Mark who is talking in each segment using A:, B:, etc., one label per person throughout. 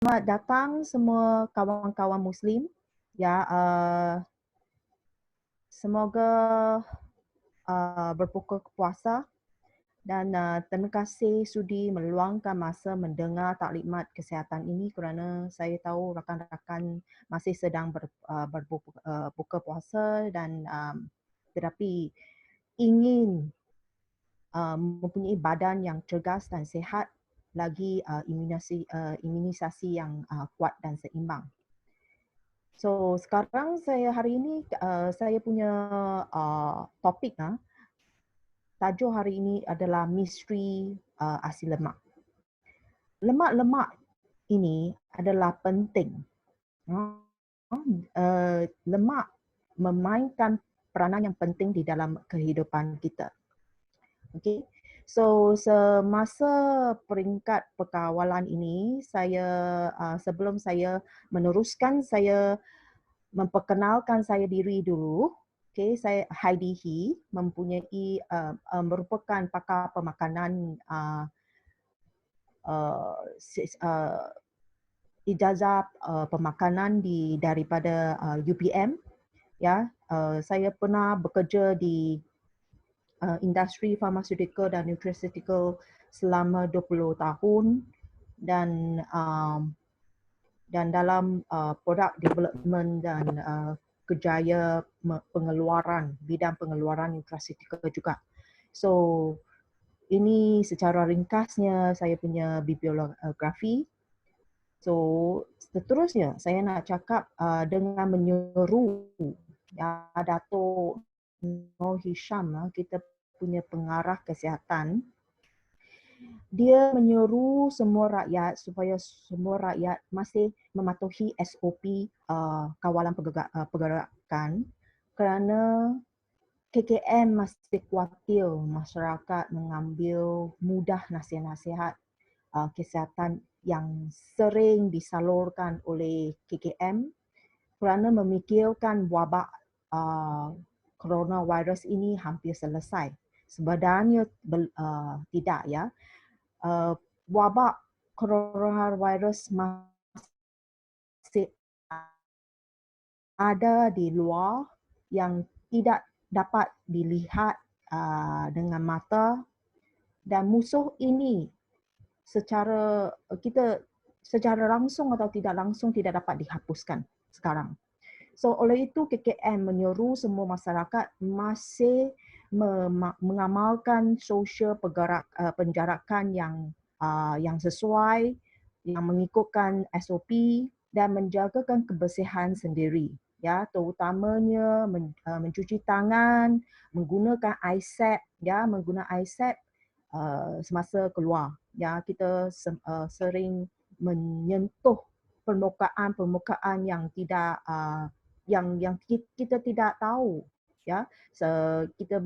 A: Selamat datang semua kawan-kawan Muslim. Ya, semoga berbuka puasa dan terima kasih sudi meluangkan masa mendengar taklimat kesihatan ini kerana saya tahu rakan-rakan masih sedang berbuka puasa dan tetapi ingin mempunyai badan yang cergas dan sihat lagi imunisasi yang kuat dan seimbang. So sekarang hari ini saya punya topik tajuk hari ini adalah misteri asi lemak. Lemak-lemak ini adalah penting. Lemak memainkan peranan yang penting di dalam kehidupan kita. Okay. So semasa peringkat perkawalan ini, sebelum saya meneruskan, saya memperkenalkan saya diri dulu. Okay, saya Heidi He, merupakan pakar pemakanan ijazah pemakanan daripada UPM. Ya, saya pernah bekerja di industri farmaceutical dan nutraceutical selama 20 tahun dan dalam product development dan kerjaya bidang pengeluaran nutraceutical juga. So ini secara ringkasnya saya punya bibliografi. So seterusnya saya nak cakap dengan menyeru Dato' Nur Hisham, kita punya pengarah kesihatan. Dia menyuruh semua rakyat supaya semua rakyat masih mematuhi SOP kawalan pergerakan kerana KKM masih khawatir masyarakat mengambil mudah nasihat-nasihat kesihatan yang sering disalurkan oleh KKM kerana memikirkan wabak coronavirus ini hampir selesai. Sebenarnya tidak ya. Wabak coronavirus masih ada di luar yang tidak dapat dilihat dengan mata dan musuh ini secara langsung atau tidak langsung tidak dapat dihapuskan sekarang. So oleh itu KKM menyuruh semua masyarakat masih mengamalkan sosial penjarakan yang sesuai, yang mengikutkan SOP dan menjagakan kebersihan sendiri. Ya, terutamanya mencuci tangan, menggunakan aisep, semasa keluar. Ya, kita sering menyentuh permukaan yang tidak yang kita tidak tahu, ya. So, kita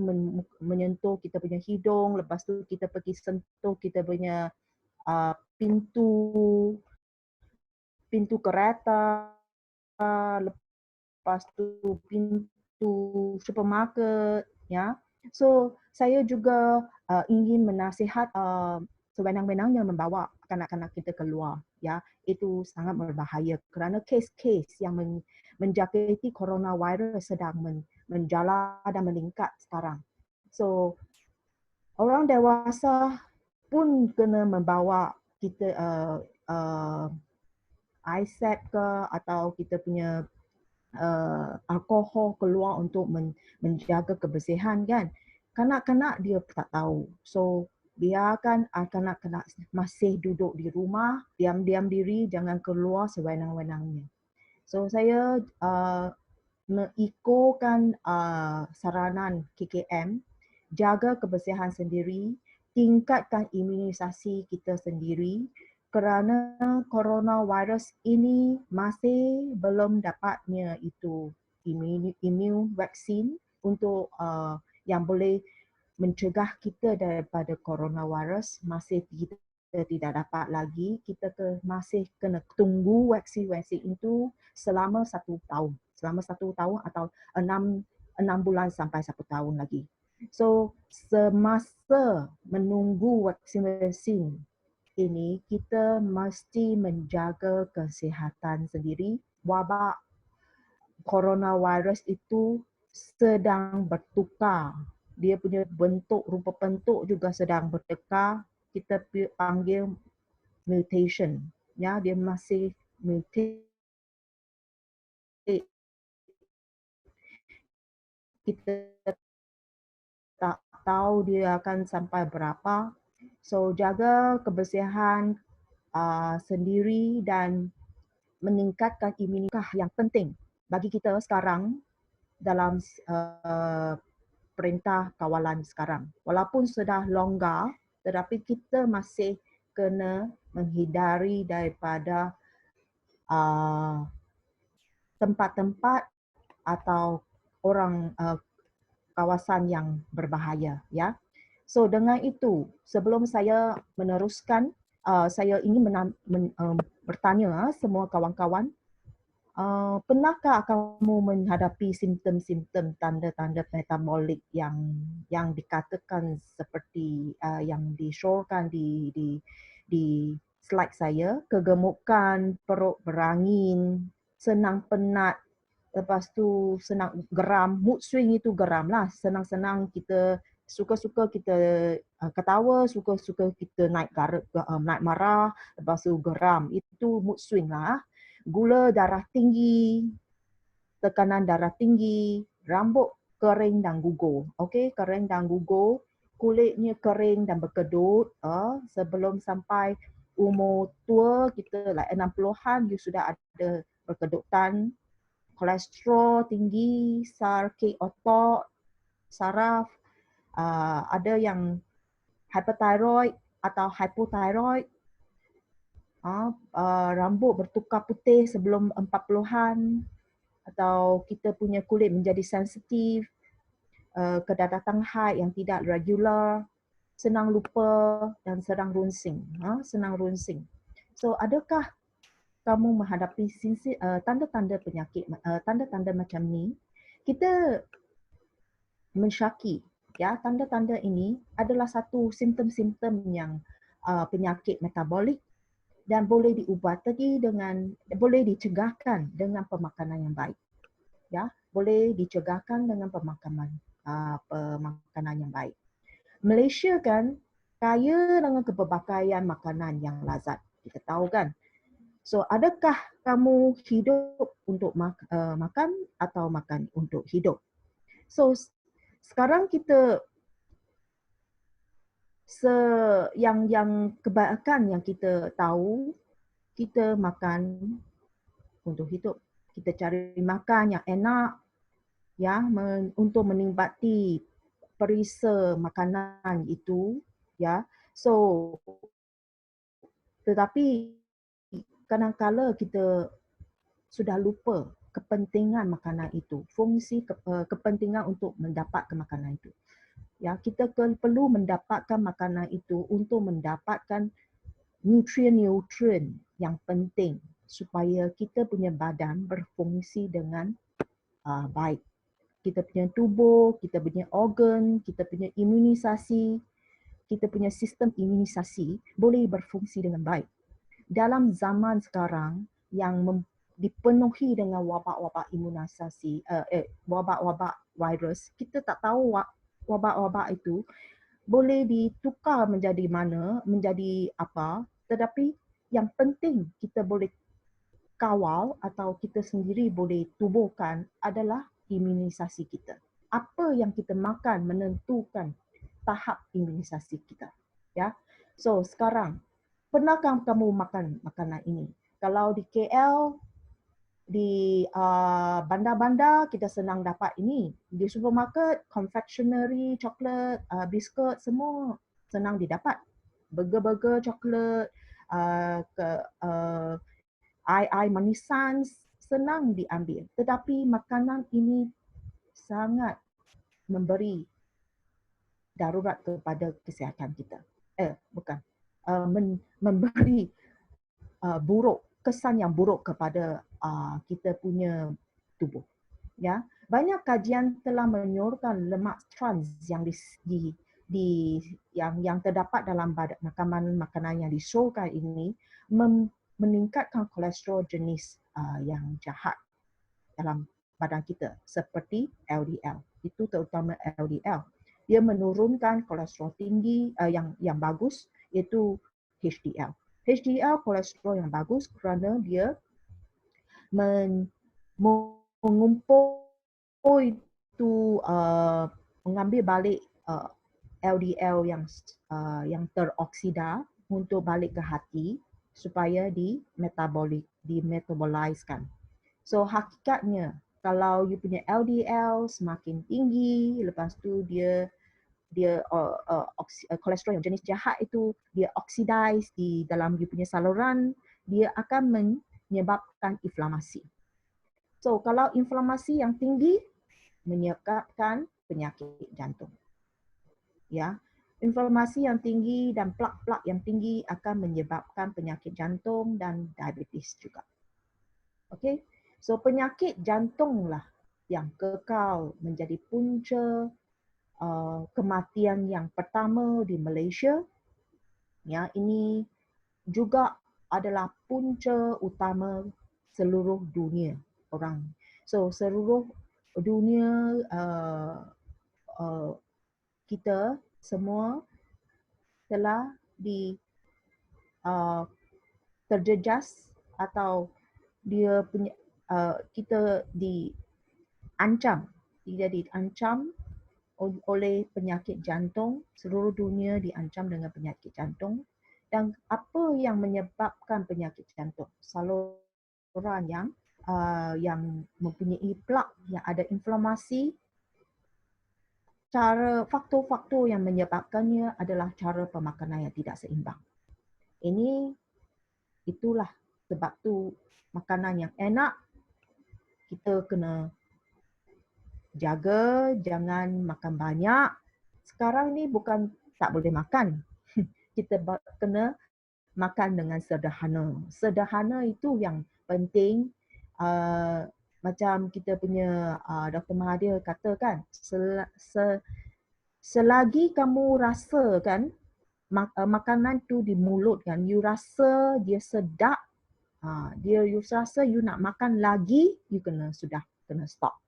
A: menyentuh kita punya hidung, lepas tu kita pergi sentuh kita punya pintu kereta, lepas tu pintu supermarket, ya. So saya juga ingin menasihat sewenang-wenangnya membawa kanak-kanak kita keluar, ya. Itu sangat berbahaya kerana kes-kes yang menjangkiti coronavirus sedang menjala dan meningkat sekarang. So orang dewasa pun kena membawa kita aisep ke atau kita punya alkohol keluar untuk menjaga kebersihan kan. Kanak-kanak dia tak tahu. So biarkan kanak-kanak masih duduk di rumah, diam-diam diri, jangan keluar sewenang-wenangnya. So saya mengikutkan saranan KKM, jaga kebersihan sendiri, tingkatkan imunisasi kita sendiri kerana coronavirus ini masih belum dapatnya itu immune vaksin untuk yang boleh mencegah kita daripada coronavirus. Masih kita tidak dapat lagi, kita masih kena tunggu vaksin itu selama 1 tahun. Selama 1 tahun atau 6 bulan sampai 1 tahun lagi. So semasa menunggu vaksin ini kita mesti menjaga kesihatan sendiri. Wabak coronavirus itu sedang bertukar. Dia punya bentuk, rupa bentuk juga sedang bertukar. Kita panggil mutation. Ya, dia masih mutate. Kita tak tahu dia akan sampai berapa. So, jaga kebersihan sendiri dan meningkatkan imunitas yang penting bagi kita sekarang dalam perintah kawalan sekarang. Walaupun sudah longgar, tetapi kita masih kena menghindari daripada tempat-tempat atau orang kawasan yang berbahaya, ya. So dengan itu, sebelum saya meneruskan, saya ingin bertanya semua kawan-kawan, pernahkah kamu menghadapi simptom-simptom tanda-tanda metabolik yang dikatakan seperti yang disyorkan di slide saya, kegemukan, perut berangin, senang penat, lepas tu senang geram, mood swing itu geram lah, senang-senang kita suka-suka kita ketawa, suka-suka kita naik marah, lepas tu geram, itu mood swing lah. Gula darah tinggi, tekanan darah tinggi, rambut kering dan gugur. Okey, kering dan gugur, kulitnya kering dan berkedut. Sebelum sampai umur tua, kita like 60-an, you sudah ada berkedutan, kolesterol tinggi, sakit otot, saraf, ada yang hyperthyroid atau hypothyroid, rambut bertukar putih sebelum 40-an, atau kita punya kulit menjadi sensitif, kedaratan haid yang tidak regular, senang lupa dan senang runsing. Senang runsing. So, adakah kamu menghadapi tanda-tanda penyakit, tanda-tanda macam ni? Kita mensyaki, ya, tanda-tanda ini adalah satu simptom-simptom yang penyakit metabolik dan boleh diubati boleh dicegahkan dengan pemakanan yang baik. Ya, boleh dicegahkan dengan pemakanan yang baik. Malaysia kan kaya dengan kepelbagaian makanan yang lazat. Kita tahu kan. So, adakah kamu hidup untuk makan atau makan untuk hidup? So, sekarang kita yang kebanyakan yang kita tahu, kita makan untuk hidup. Kita cari makan yang enak, ya, untuk menikmati perisa makanan itu, ya. So, tetapi kadang-kala kita sudah lupa kepentingan makanan itu, fungsi kepentingan untuk mendapatkan makanan itu. Ya, kita perlu mendapatkan makanan itu untuk mendapatkan nutrien-nutrien yang penting supaya kita punya badan berfungsi dengan baik. Kita punya tubuh, kita punya organ, kita punya imunisasi, kita punya sistem imunisasi boleh berfungsi dengan baik. Dalam zaman sekarang yang dipenuhi dengan wabak-wabak imunisasi, wabak-wabak virus, kita tak tahu wabak-wabak itu boleh ditukar menjadi mana, menjadi apa, tetapi yang penting kita boleh kawal atau kita sendiri boleh tubuhkan adalah imunisasi kita. Apa yang kita makan menentukan tahap imunisasi kita. Ya. So, sekarang, pernahkah kamu makan makanan ini? Kalau di KL, di bandar-bandar kita senang dapat ini. Di supermarket, confectionery, coklat, biskut, semua senang didapat. Burger-burger, coklat, air manisan senang diambil. Tetapi makanan ini sangat memberi darurat kepada kesihatan kita. Bukan. Memberi kesan yang buruk kepada kita punya tubuh. Ya, banyak kajian telah menyorkan lemak trans yang yang terdapat dalam makanan yang disorkan ini meningkatkan kolesterol jenis yang jahat dalam badan kita seperti LDL. Itu terutama LDL. Dia menurunkan kolesterol tinggi yang bagus iaitu HDL. HDL kolesterol yang bagus kerana dia mengumpul itu mengambil balik LDL yang teroksida untuk balik ke hati supaya dimetaboliskan. So hakikatnya kalau you punya LDL semakin tinggi, lepas tu dia kolesterol yang jenis jahat itu dia oxidize di dalam you punya saluran, dia akan menyebabkan inflamasi. So kalau inflamasi yang tinggi menyebabkan penyakit jantung. Ya, inflamasi yang tinggi dan plak-plak yang tinggi akan menyebabkan penyakit jantung dan diabetes juga. Okey. So penyakit jantunglah yang kekal menjadi punca kematian yang pertama di Malaysia. Ya, ini juga adalah punca utama seluruh dunia orang. So seluruh dunia kita semua telah terjejas atau dia punya kita diancam oleh penyakit jantung. Seluruh dunia diancam dengan penyakit jantung. Dan apa yang menyebabkan penyakit jantung? Saluran yang mempunyai plak, yang ada inflamasi. Faktor-faktor yang menyebabkannya adalah cara pemakanan yang tidak seimbang. Itulah sebab tu makanan yang enak kita kena jaga, jangan makan banyak. Sekarang ni bukan tak boleh makan. Kita kena makan dengan sederhana. Sederhana itu yang penting. Macam kita punya Dr. Mahathir katakan, selagi kamu rasakan makanan tu di mulut kan, you rasa dia sedap, you rasa you nak makan lagi, you kena stop.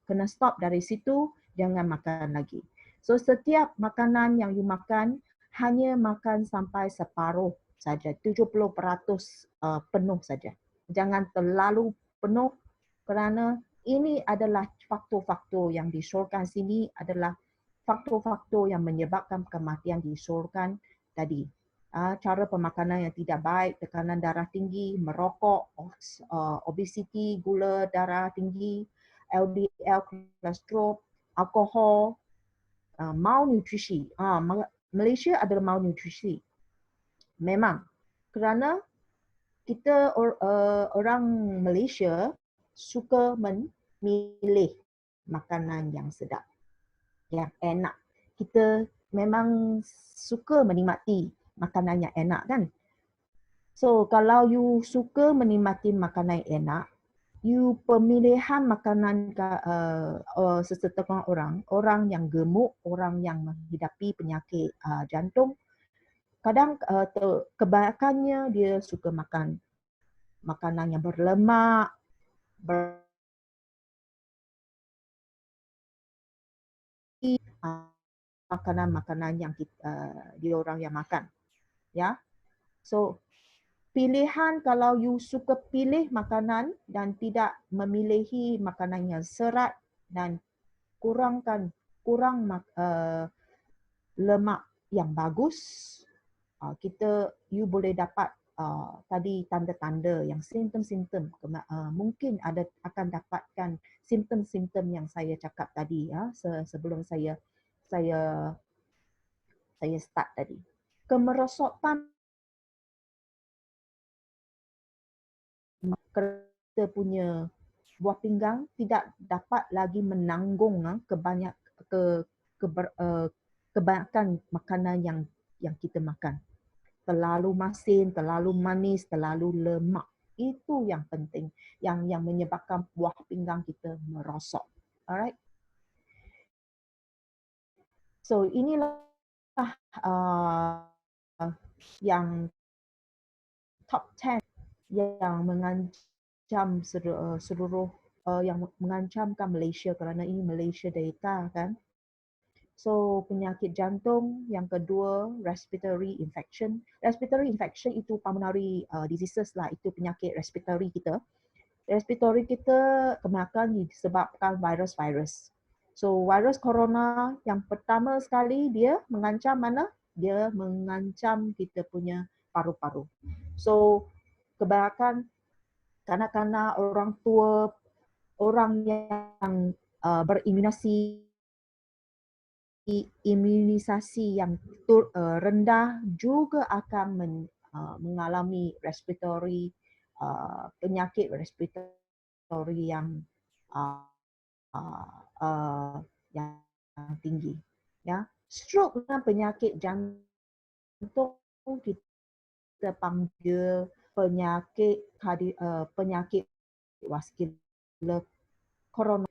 A: Kena stop dari situ, jangan makan lagi. So setiap makanan yang you makan, hanya makan sampai separuh saja, 70% penuh saja. Jangan terlalu penuh kerana ini adalah faktor-faktor yang disorkan sini adalah faktor-faktor yang menyebabkan kematian disorkan tadi. Cara pemakanan yang tidak baik, tekanan darah tinggi, merokok, obesiti, gula darah tinggi, LDL, kolesterol, alkohol, malnutrisi. Malaysia adalah malnutrisi. Memang kerana kita orang Malaysia suka memilih makanan yang sedap, yang enak. Kita memang suka menikmati makanan yang enak kan. So kalau you suka menikmati makanan yang enak, you pemilihan makanan sesetengah orang yang gemuk, orang yang menghidapi penyakit jantung, kadang kebanyakannya dia suka makan makanan yang berlemak, makanan-makanan yang dia orang yang makan. Ya. So pilihan kalau you suka pilih makanan dan tidak memilihi makanan yang serat dan kurang lemak yang bagus, you boleh dapat tadi tanda-tanda yang simptom-simptom mungkin akan dapatkan simptom-simptom yang saya cakap tadi sebelum saya start tadi. Kemerosotan kita punya buah pinggang tidak dapat lagi menanggung kebanyakan makanan yang kita makan. Terlalu masin, terlalu manis, terlalu lemak. Itu yang penting, yang menyebabkan buah pinggang kita merosot. Alright. So inilah yang top 10 yang mengancam seluruh yang mengancamkan Malaysia kerana ini Malaysia data kan. So penyakit jantung, yang kedua respiratory infection. Respiratory infection itu pulmonary diseases lah, itu penyakit respiratory kita. Respiratory kita kebanyakan disebabkan virus-virus. So virus corona yang pertama sekali dia mengancam mana? Dia mengancam kita punya paru-paru. So kebanyakan kanak-kanak, orang tua, orang yang imunisasi yang rendah juga akan mengalami penyakit respiratory uh, uh, yang tinggi. Ya, stroke dan penyakit jantung kita panggil penyakit vaskular korona.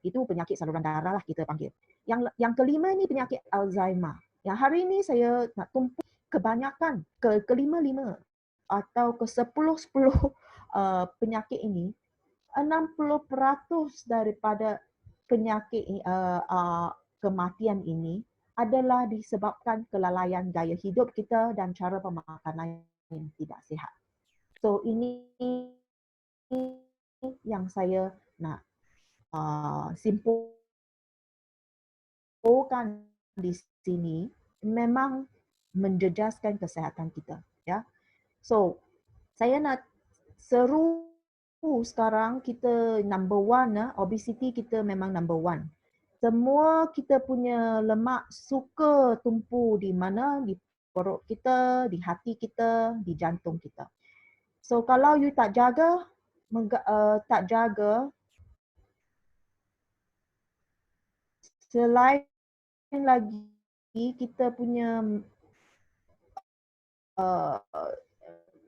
A: Itu penyakit saluran darah lah kita panggil. Yang kelima ni penyakit Alzheimer. Yang hari ini saya nak tumpu kebanyakan kelima-lima atau ke 10 penyakit ini, 60% daripada penyakit kematian ini adalah disebabkan kelalaian gaya hidup kita dan cara pemakanan yang tidak sihat. So ini yang saya nak simpulkan di sini, memang menjejaskan kesihatan kita. Ya, so saya nak seru sekarang kita number one, obesity kita memang number one. Semua kita punya lemak suka tumpu di mana? Di perut kita, di hati kita, di jantung kita. So kalau you tak jaga, selain lagi kita punya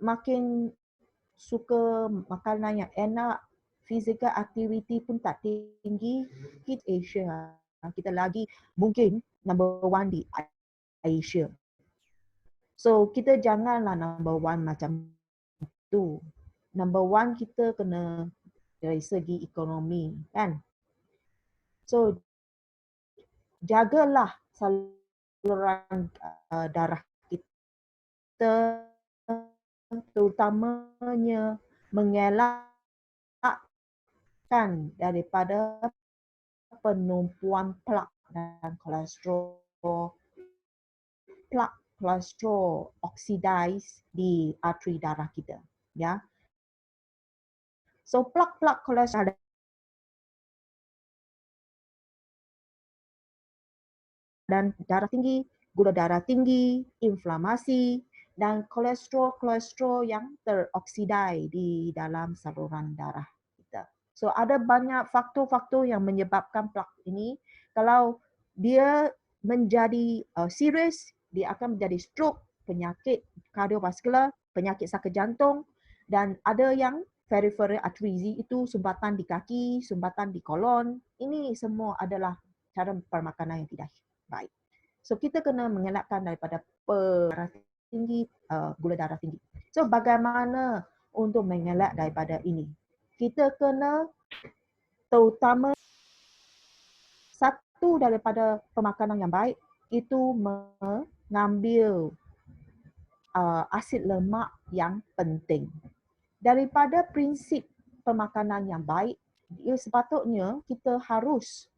A: makin suka makanan yang enak, physical activity pun tak tinggi, kita Asia. Kita lagi mungkin number one di Asia. So kita janganlah number one macam tu. Number one kita kena dari segi ekonomi kan. So jagalah saluran darah kita, terutamanya mengelakkan daripada penumpuan plak dan kolesterol. Plak kolesterol oxidize di arteri darah kita, ya. So plak kolesterol dan darah tinggi, gula darah tinggi, inflamasi, dan kolesterol yang teroksidai di dalam saluran darah kita. So ada banyak faktor-faktor yang menyebabkan plak ini. Kalau dia menjadi serius, dia akan menjadi stroke, penyakit kardiovaskular, penyakit sakit jantung, dan ada yang peripheral artery, itu sumbatan di kaki, sumbatan di kolon. Ini semua adalah cara permakanan yang tidak baik. So kita kena mengelakkan daripada darah tinggi, gula darah tinggi. So bagaimana untuk mengelak daripada ini? Kita kena terutama satu daripada pemakanan yang baik itu mengambil asid lemak yang penting. Daripada prinsip pemakanan yang baik, ia sepatutnya kita harus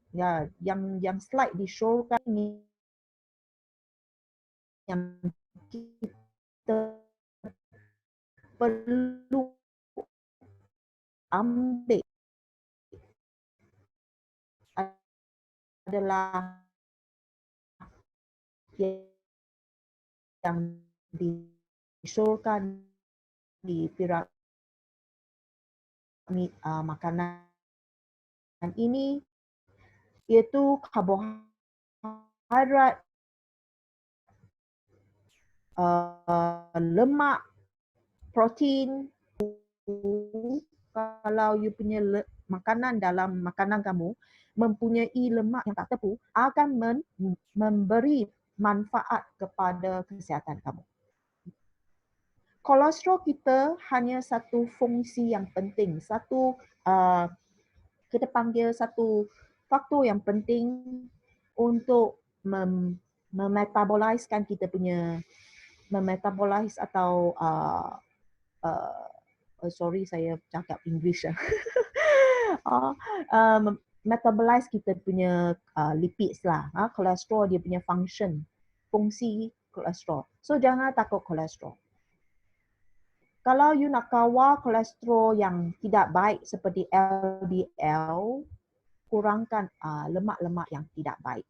A: yang slide di-showkan ini yang kita perlu ambil adalah yang disyurkan di piramid makanan ini, iaitu karbohidrat, lemak, protein. Kalau you punya makanan dalam makanan kamu mempunyai lemak yang tak tepu akan memberi manfaat kepada kesihatan kamu. Kolesterol kita hanya satu fungsi yang penting, kita panggil satu faktor yang penting untuk memetaboliskan kita punya atau sorry saya cakap English metabolize kita punya lipids lah, kolesterol dia punya fungsi kolesterol. So jangan takut kolesterol. Kalau you nak kawal kolesterol yang tidak baik seperti LDL, kurangkan lemak-lemak yang tidak baik.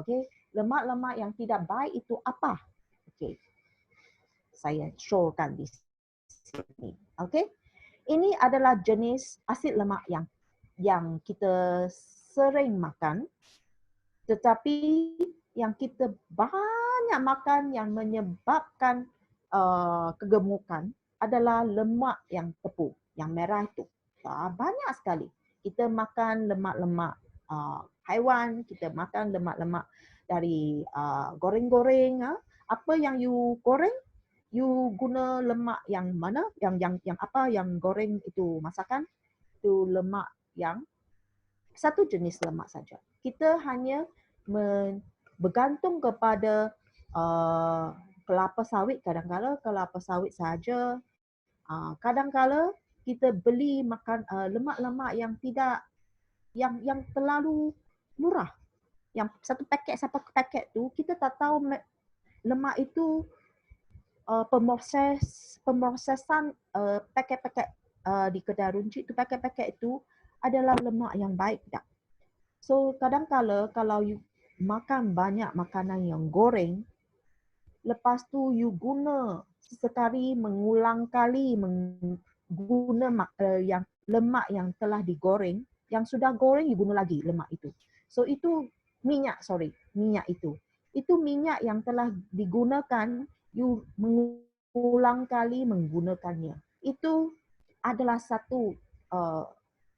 A: Okey, lemak-lemak yang tidak baik itu apa? Okey, saya showkan di sini. Okey, ini adalah jenis asid lemak yang kita sering makan, tetapi yang kita banyak makan yang menyebabkan kegemukan adalah lemak yang tepu, yang merah itu. Banyak sekali. Kita makan lemak-lemak haiwan, kita makan lemak-lemak dari goreng-goreng. Apa yang you goreng, you guna lemak yang mana? Yang apa yang goreng itu masakan? Itu lemak yang satu jenis lemak saja. Kita hanya bergantung kepada kelapa sawit, kadang-kala kelapa sawit saja. Kadang-kala kita beli makan lemak-lemak yang tidak yang terlalu murah. Yang satu paket tu kita tak tahu lemak itu pemrosesan paket-paket di kedai runcit tu, paket-paket itu adalah lemak yang baik tak. So kadang-kala kalau you makan banyak makanan yang goreng, lepas tu you guna sesekali mengulang kali guna yang lemak yang telah digoreng, yang sudah goreng you guna lagi lemak itu. So itu minyak itu. Itu minyak yang telah digunakan, you mengulang kali menggunakannya. Itu adalah satu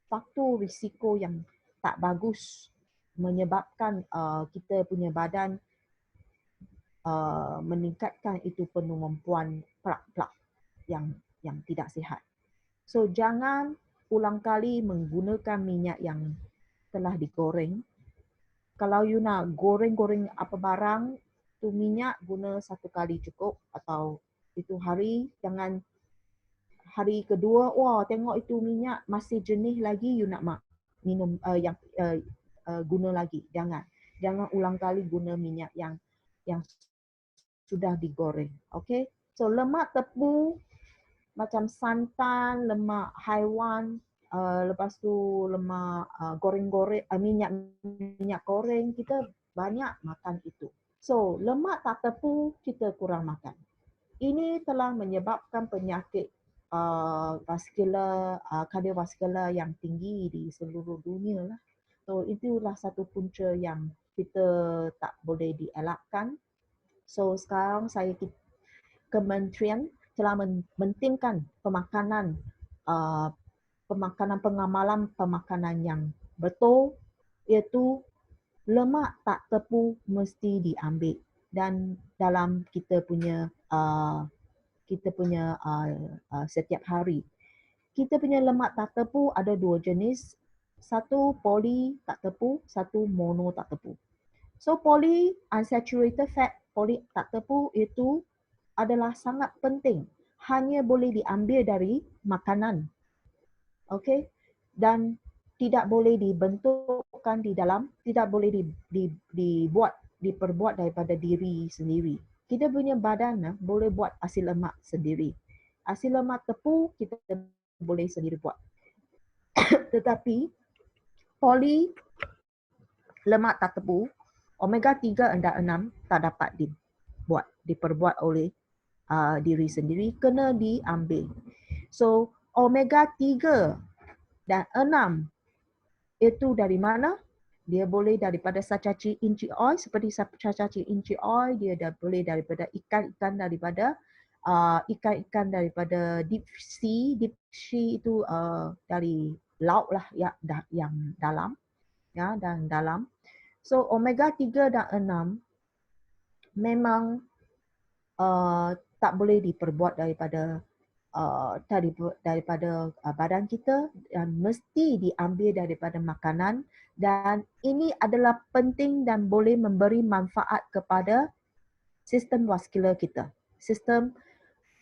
A: faktor risiko yang tak bagus, menyebabkan kita punya badan meningkatkan itu penumpuan plak-plak yang tidak sihat. So jangan ulang kali menggunakan minyak yang telah digoreng. Kalau you nak goreng-goreng apa barang, tu minyak guna satu kali cukup, atau itu hari, jangan hari kedua, wah tengok itu minyak masih jernih lagi, you nak minum guna lagi. Jangan ulang kali guna minyak yang sudah digoreng. Okay? So lemak tepu macam santan, lemak haiwan, lepas tu lemak goreng-goreng, minyak goreng, kita banyak makan itu. So lemak tak tepu kita kurang makan. Ini telah menyebabkan penyakit kardiovaskular yang tinggi di seluruh dunia lah. So itulah satu punca yang kita tak boleh dielakkan. So sekarang kementerian telah mementingkan pengamalan pemakanan yang betul, iaitu lemak tak tepu mesti diambil, dan dalam kita punya setiap hari. Kita punya lemak tak tepu ada dua jenis, satu poly tak tepu, satu mono tak tepu. So poly unsaturated fat, poly tak tepu itu adalah sangat penting. Hanya boleh diambil dari makanan. Okey? Dan tidak boleh dibentukkan di dalam, tidak boleh diperbuat daripada diri sendiri. Kita punya badan boleh buat asid lemak sendiri. Asid lemak tepu kita boleh sendiri buat. Tetapi poly lemak tak tepu, omega 3 dan 6 tak dapat diperbuat oleh diri sendiri, kena diambil. So omega 3 dan 6 itu dari mana? Dia boleh daripada sacaci inchi oil, seperti sacaci inchi oil, dia boleh daripada ikan-ikan daripada deep sea itu dari laut lah yang dalam, ya, dan dalam. So omega 3 dan 6 memang tak boleh diperbuat daripada badan kita dan mesti diambil daripada makanan, dan ini adalah penting dan boleh memberi manfaat kepada sistem vaskular kita, sistem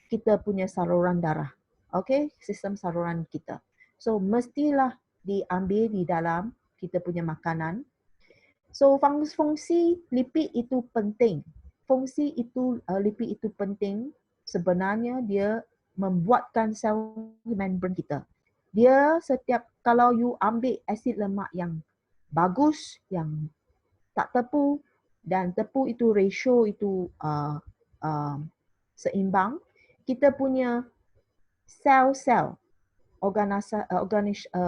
A: kita punya saluran darah. Okey, sistem saluran kita. So mestilah diambil di dalam kita punya makanan. So fungsi lipid itu penting. Fungsi itu lipid itu penting. Sebenarnya dia membuatkan sel membran kita. Dia setiap kalau you ambil asid lemak yang bagus, yang tak tepu, dan tepu itu ratio itu seimbang, kita punya sel-sel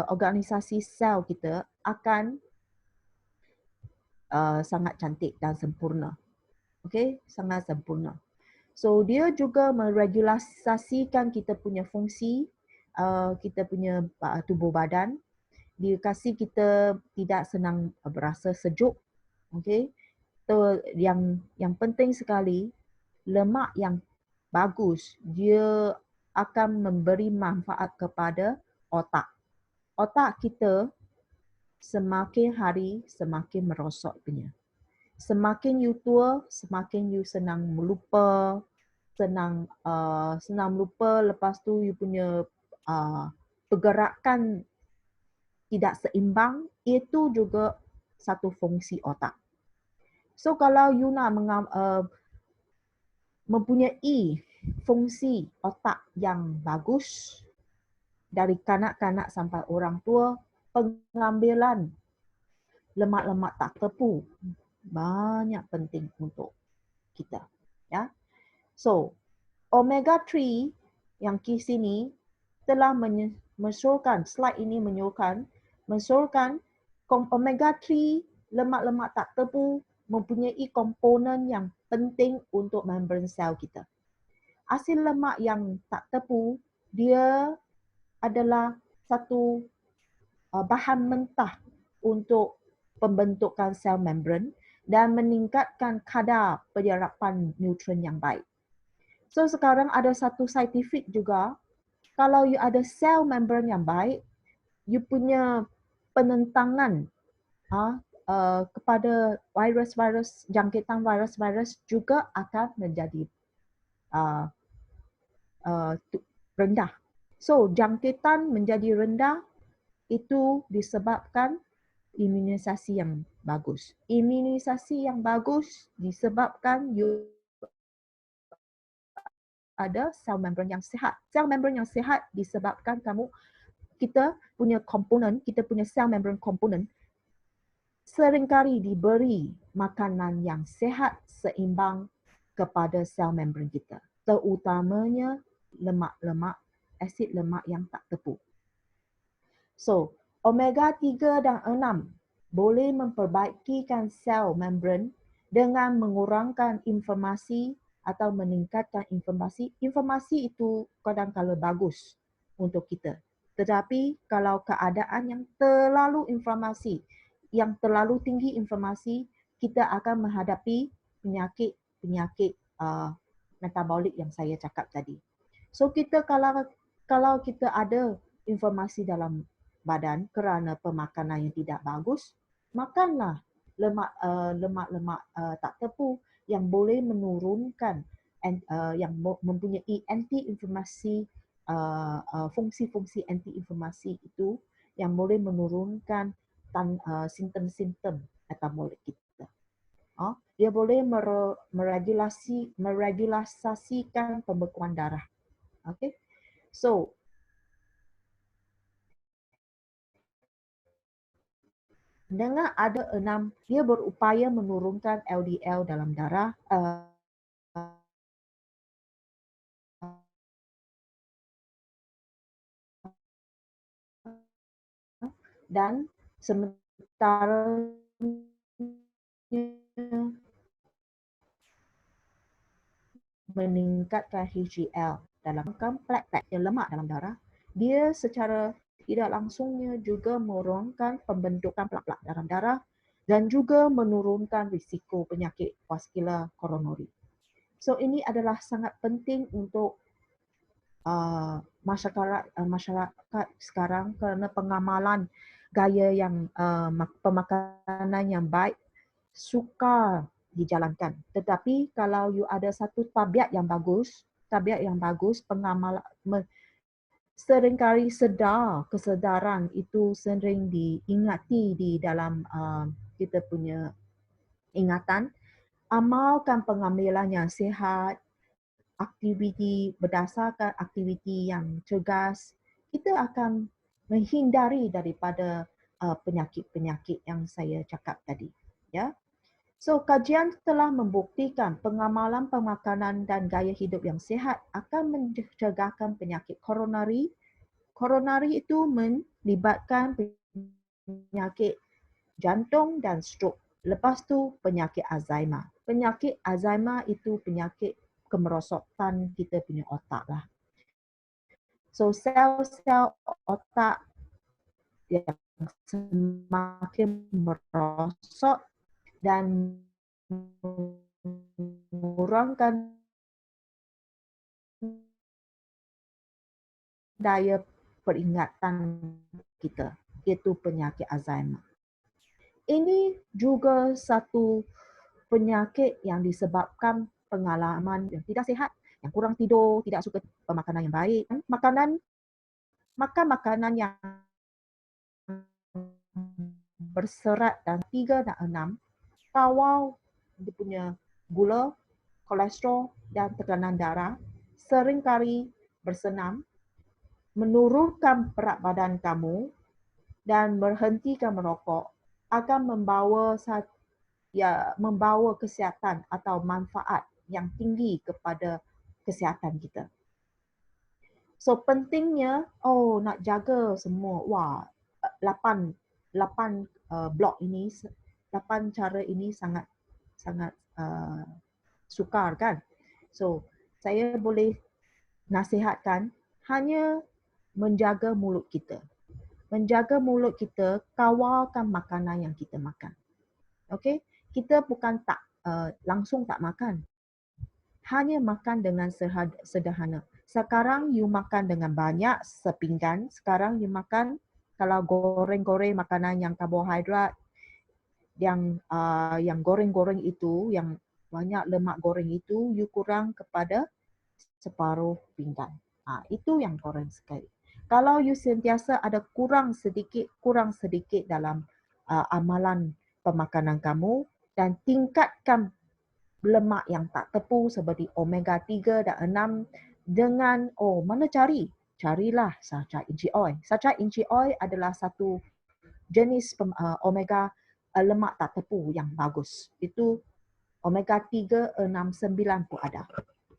A: organisasi sel kita akan sangat cantik dan sempurna. Okay, sangat sempurna. So dia juga meregulasikan kita punya fungsi, kita punya tubuh badan. Dia kasih kita tidak senang berasa sejuk. Okay, so yang penting sekali, lemak yang bagus dia akan memberi manfaat kepada otak. Otak kita semakin hari semakin merosot punya. Semakin you tua, semakin you senang melupa, senang melupa, lepas tu you punya pergerakan tidak seimbang, itu juga satu fungsi otak. So kalau you nak mempunyai fungsi otak yang bagus, dari kanak-kanak sampai orang tua, pengambilan lemak-lemak tak tepu banyak penting untuk kita, ya. So omega 3 yang di sini telah menunjukkan, slide ini menunjukkan omega 3 lemak-lemak tak tepu mempunyai komponen yang penting untuk membran sel kita. Asid lemak yang tak tepu dia adalah satu bahan mentah untuk pembentukan sel membran dan meningkatkan kadar penyerapan nutrien yang baik. So sekarang ada satu saintifik juga, kalau you ada sel membran yang baik, you punya penentangan kepada virus-virus, jangkitan virus-virus juga akan menjadi rendah. So jangkitan menjadi rendah itu disebabkan imunisasi yang bagus. Imunisasi yang bagus disebabkan you ada sel membran yang sihat. Sel membran yang sihat disebabkan kita punya komponen, kita punya sel membran komponen seringkali diberi makanan yang sihat seimbang kepada sel membran kita, terutamanya lemak-lemak, asid lemak yang tak tepu. So, omega 3 dan 6 boleh memperbaikikan sel membran dengan mengurangkan inflamasi atau meningkatkan inflamasi. Inflamasi itu kadang-kadang bagus untuk kita. Tetapi kalau keadaan yang terlalu inflamasi, yang terlalu tinggi inflamasi, kita akan menghadapi penyakit metabolik yang saya cakap tadi. So kita kalau kita ada inflamasi dalam badan kerana pemakanan yang tidak bagus, makanlah lemak-lemak tak tepu yang boleh menurunkan yang mempunyai anti-inflamasi, fungsi-fungsi anti-inflamasi itu yang boleh menurunkan simptom-simptom metabolik kita. Dia boleh meregulasikan pembekuan darah. Okay, so dengan ada 6, dia berupaya menurunkan LDL dalam darah dan sementara meningkatkan HDL dalam kompleks lemak dalam darah. Dia secara tidak langsungnya juga menurunkan pembentukan plak-plak dalam darah dan juga menurunkan risiko penyakit vaskular koronari. So ini adalah sangat penting untuk masyarakat sekarang kerana pengamalan gaya yang pemakanan yang baik sukar dijalankan. Tetapi kalau you ada satu tabiat yang bagus, pengamalan seringkali kesedaran itu sering diingati di dalam kita punya ingatan. Amalkan pengambilan yang sihat, aktiviti berdasarkan aktiviti yang cergas, kita akan menghindari daripada penyakit-penyakit yang saya cakap tadi. Ya. So, kajian telah membuktikan pengamalan pemakanan dan gaya hidup yang sihat akan mencegahkan penyakit koronari. Koronari itu melibatkan penyakit jantung dan strok. Lepas tu penyakit Alzheimer. Penyakit Alzheimer itu penyakit kemerosotan kita punya otak lah. So sel-sel otak yang semakin merosot dan mengurangkan daya peringatan kita, iaitu penyakit Alzheimer. Ini juga satu penyakit yang disebabkan pengalaman yang tidak sihat, yang kurang tidur, tidak suka pemakanan yang baik, makan makanan yang berserat dan 3 dan 6, kawal dia punya gula, kolesterol dan tekanan darah, seringkali bersenam, menurunkan berat badan kamu dan berhentikan merokok akan membawa kesihatan atau manfaat yang tinggi kepada kesihatan kita. So pentingnya, nak jaga semua, 8 blok ini, 8 cara ini sangat sukar kan. So saya boleh nasihatkan hanya menjaga mulut kita. Menjaga mulut kita, kawalkan makanan yang kita makan. Okay? Kita bukan langsung tak makan. Hanya makan dengan sederhana. Sekarang you makan dengan banyak sepinggan. Sekarang you makan, kalau goreng-goreng makanan yang karbohidrat, yang goreng-goreng itu, yang banyak lemak goreng itu, you kurang kepada separuh pinggan. Itu yang goreng sekali. Kalau you sentiasa ada kurang sedikit dalam amalan pemakanan kamu dan tingkatkan lemak yang tak tepu seperti omega 3 dan 6 dengan, mana carilah sacha inchi oil. Sacha inchi oil adalah satu jenis omega lemak tak tepu yang bagus. Itu omega 3, 6, 9 pun ada.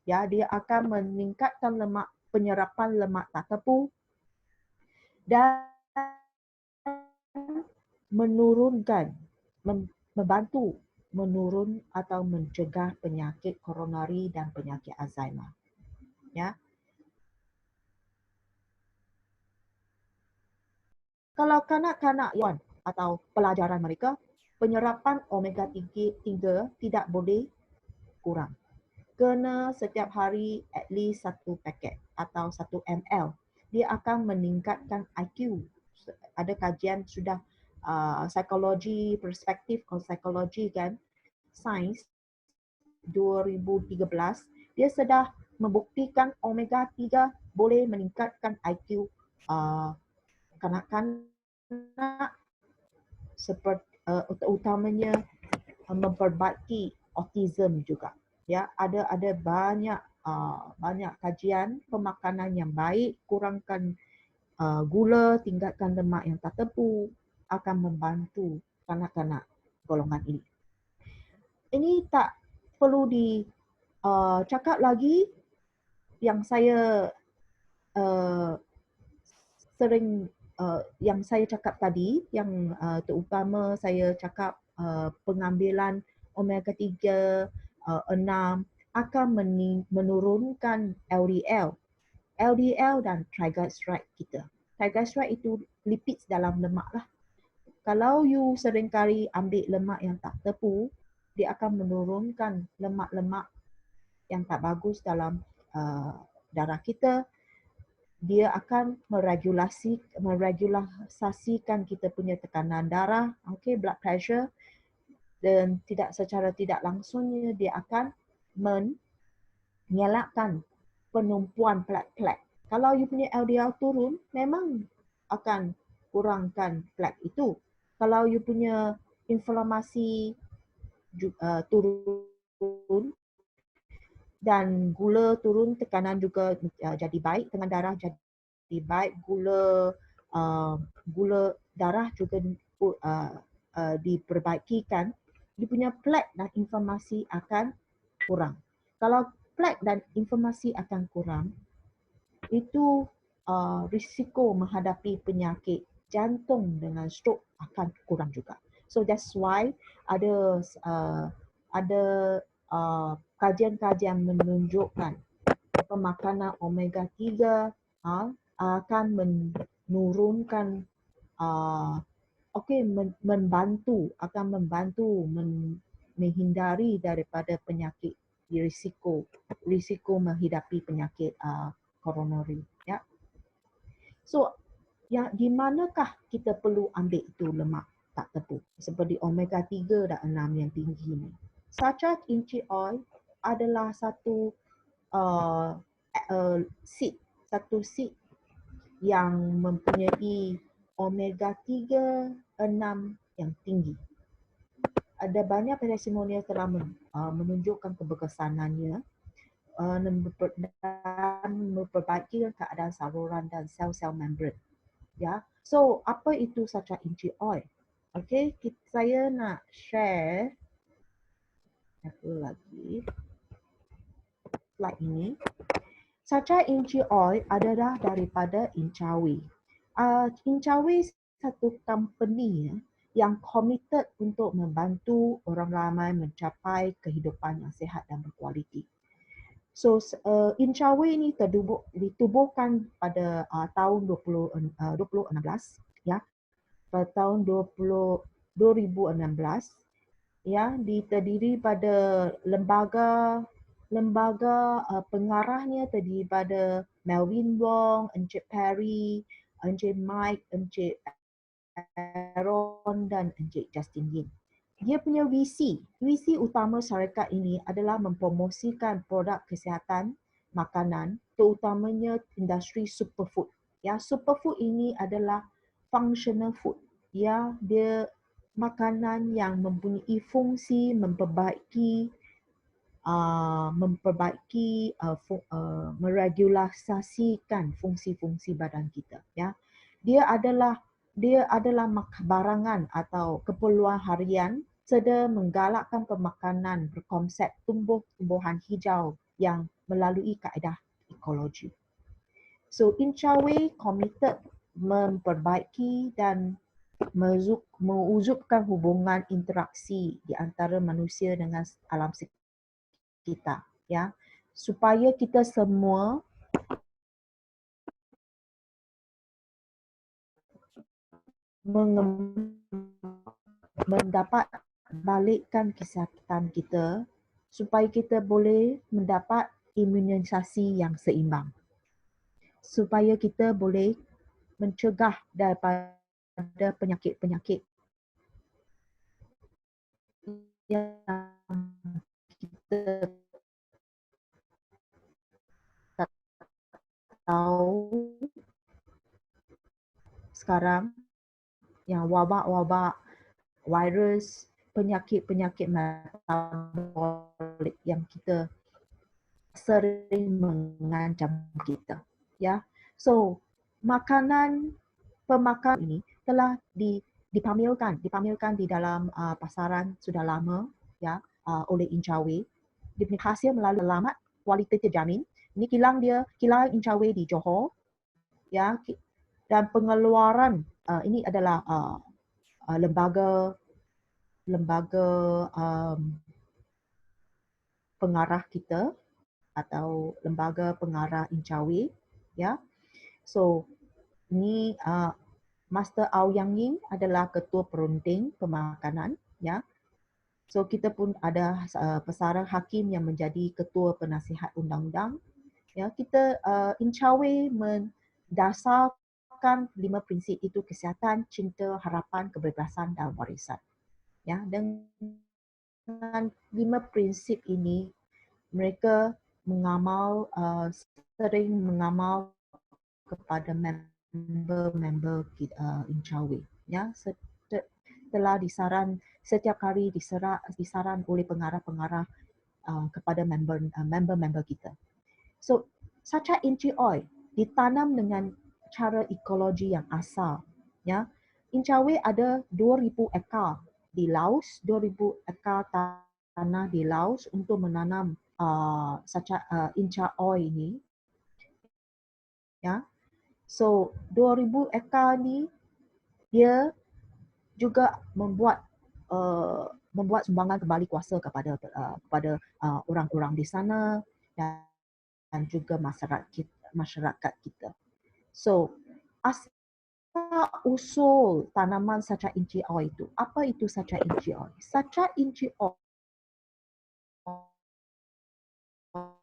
A: Ya, dia akan meningkatkan penyerapan lemak tak tepu dan membantu menurun atau mencegah penyakit koronari dan penyakit Alzheimer. Ya. Kalau kanak-kanak atau pelajaran mereka, penyerapan omega 3 tidak boleh kurang. Kena setiap hari at least 1 paket atau 1 ml. Dia akan meningkatkan IQ. Ada kajian sudah psikologi, perspektif psikologi kan, sains 2013, dia sudah membuktikan omega 3 boleh meningkatkan IQ kanak-kanak seperti utamanya memperbaiki autism juga. Ya, ada banyak kajian pemakanan yang baik, kurangkan gula, tingkatkan lemak yang tak tepu akan membantu kanak-kanak golongan ini. Ini tak perlu cakap lagi yang saya sering yang saya cakap tadi, yang terutama saya cakap pengambilan omega 3, 6 akan menurunkan LDL dan triglyceride kita. Triglyceride itu lipids dalam lemak lah. Kalau you seringkali ambil lemak yang tak tepu, dia akan menurunkan lemak-lemak yang tak bagus dalam darah kita. Dia akan meregulasikan kita punya tekanan darah, okay, blood pressure, dan secara tidak langsungnya dia akan mengelakkan penumpuan plak-plak. Kalau you punya LDL turun, memang akan kurangkan plak itu. Kalau you punya inflamasi turun dan gula turun, tekanan juga jadi baik, tekanan darah jadi baik, gula darah juga diperbaikikan, dia punya plak dan inflamasi akan kurang. Kalau plak dan inflamasi akan kurang, itu risiko menghadapi penyakit jantung dengan stroke akan kurang juga. So that's why ada kajian-kajian menunjukkan pemakanan omega 3 akan menurunkan akan membantu menghindari daripada penyakit risiko menghadapi penyakit coronary, ya. So di manakah kita perlu ambil itu lemak tak tepu seperti omega 3 dan 6 yang tinggi ni. Sacha kimchi oil adalah satu seed yang mempunyai omega 3, 6 yang tinggi. Ada banyak testimonial telah menunjukkan keberkesanannya dan memperbaiki keadaan saluran dan sel-sel membran. Ya, so apa itu sacha kimchi oil? Okay, saya nak share apa lagi slide ini. Sacha kimchi oil adalah daripada Incawi. Incawi satu company yang committed untuk membantu orang ramai mencapai kehidupan yang sihat dan berkualiti. So Incawi ini ditubuhkan pada tahun 2016, ya. Pada tahun 2016, ya, terdiri pada lembaga pengarahnya terdiri pada Melvin Wong, Encik Perry, Encik Mike, Encik Aaron dan Encik Justin Yin. Dia punya visi utama syarikat ini adalah mempromosikan produk kesihatan makanan, terutamanya industri superfood. Ya, superfood ini adalah functional food. Ya, dia makanan yang mempunyai fungsi meregulasikan fungsi-fungsi badan kita. Ya, dia adalah barangan atau keperluan harian serta menggalakkan pemakanan berkonsep tumbuh-tumbuhan hijau yang melalui kaedah ekologi. So Incawi committed memperbaiki dan mewujudkan hubungan interaksi di antara manusia dengan alam sekitar, ya, supaya kita semua mendapat balikkan kesihatan kita supaya kita boleh mendapat imunisasi yang seimbang. Supaya kita boleh mencegah daripada penyakit-penyakit yang kita tak tahu sekarang, yang wabak-wabak virus, penyakit-penyakit metabolik yang kita sering mengancam kita, ya. So pemakan ini telah dipamerkan di dalam pasaran sudah lama, ya, oleh Incawi. Dia punya hasil melalui alamat kualiti terjamin. Ini kilang Incawi di Johor, ya, dan pengeluaran ini adalah lembaga pengarah kita atau lembaga pengarah Incawi, ya. So Ini Master Au Yang Ying adalah ketua perunding pemakanan, ya. So kita pun ada pesara hakim yang menjadi ketua penasihat undang-undang. Ya, kita Incawe mendasarkan 5 prinsip itu: kesihatan, cinta, harapan, kebebasan dan warisan. Ya, dengan 5 prinsip ini mereka sering mengamal kepada member-member Incawe. Ya, telah setiap hari disaran oleh pengarah-pengarah kepada member-member kita. So, saca inci oi ditanam dengan cara ekologi yang asal. Ya, Incawe ada 2,000 ekar di Laos, 2,000 ekar tanah di Laos untuk menanam inca oi ini. Ya, so 2,000 ekar ni dia juga membuat sumbangan kembali kuasa kepada orang-orang di sana dan juga masyarakat kita. So, asal usul tanaman saca inci oi itu. Apa itu saca inci oi? Saca inci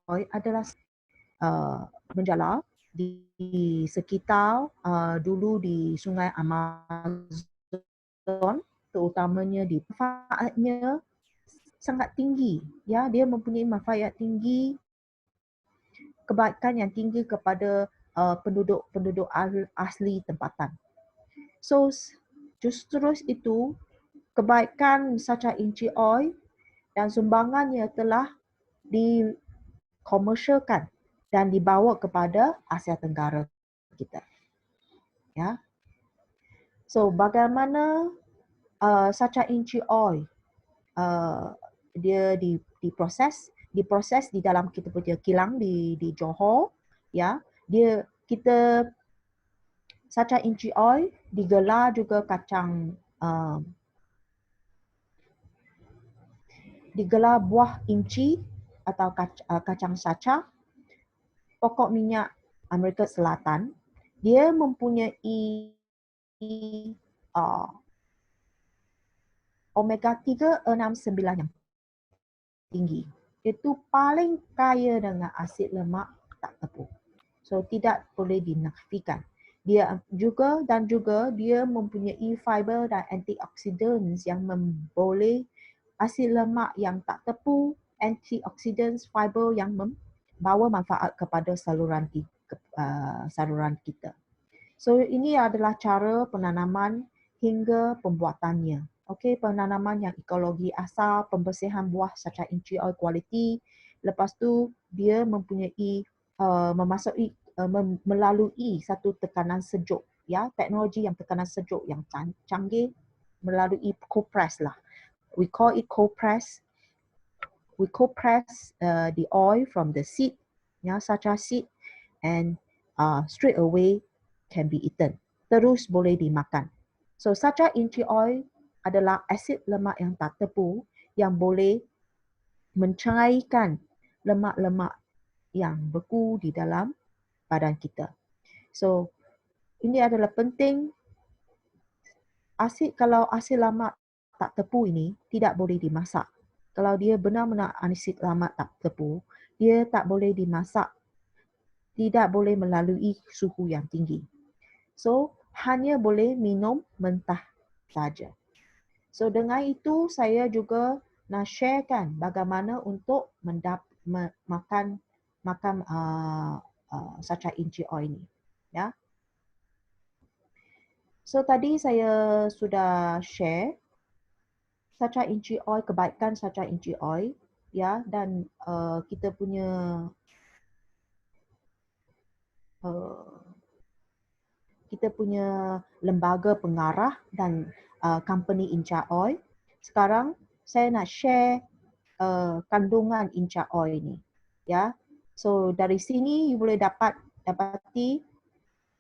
A: oi adalah menjala di sekitar dulu di Sungai Amazon, terutamanya di manfaatnya sangat tinggi. Ya, dia mempunyai manfaat tinggi, kebaikan yang tinggi kepada penduduk asli tempatan. So, justru itu kebaikan saca inci oi dan sumbangannya telah dikomersialkan dan dibawa kepada Asia Tenggara kita. Ya. So, bagaimana saca inci oi dia diproses di dalam kita punya kilang di Johor, ya. Kita saca inci oi digelar juga digelar buah inci atau kacang saca, pokok minyak Amerika Selatan. Dia mempunyai omega 369 yang tinggi. Itu paling kaya dengan asid lemak tak tepung. So tidak boleh dinafikan. Dia juga dia mempunyai fiber dan antioksidan yang memboleh asid lemak yang tak tepu, antioksidan fiber yang membawa manfaat kepada saluran kita. So ini adalah cara penanaman hingga pembuatannya. Okey, penanaman yang ekologi asal, pembersihan buah saca inci oi kualiti. Lepas tu dia mempunyai melalui satu tekanan sejuk, ya, teknologi yang tekanan sejuk yang canggih melalui cold press lah. We call it cold press. We cold press the oil from the seed, ya, saca seed, and straight away can be eaten. Terus boleh dimakan. So saca inci oi adalah asid lemak yang tak tepu yang boleh mencairkan lemak-lemak yang beku di dalam badan kita. So ini adalah penting. Kalau asid lemak tak tepu ini tidak boleh dimasak. Kalau dia benar-benar asid lemak tak tepu, dia tak boleh dimasak. Tidak boleh melalui suhu yang tinggi. So hanya boleh minum mentah saja. So dengan itu saya juga nak sharekan bagaimana untuk makan saca inci oi ini. Ya. So tadi saya sudah share saca inci oi, kebaikan saca inci oi, ya, dan kita punya lembaga pengarah dan company Inca Oil. Sekarang saya nak share kandungan Inca Oil ni. Ya. So dari sini you boleh dapati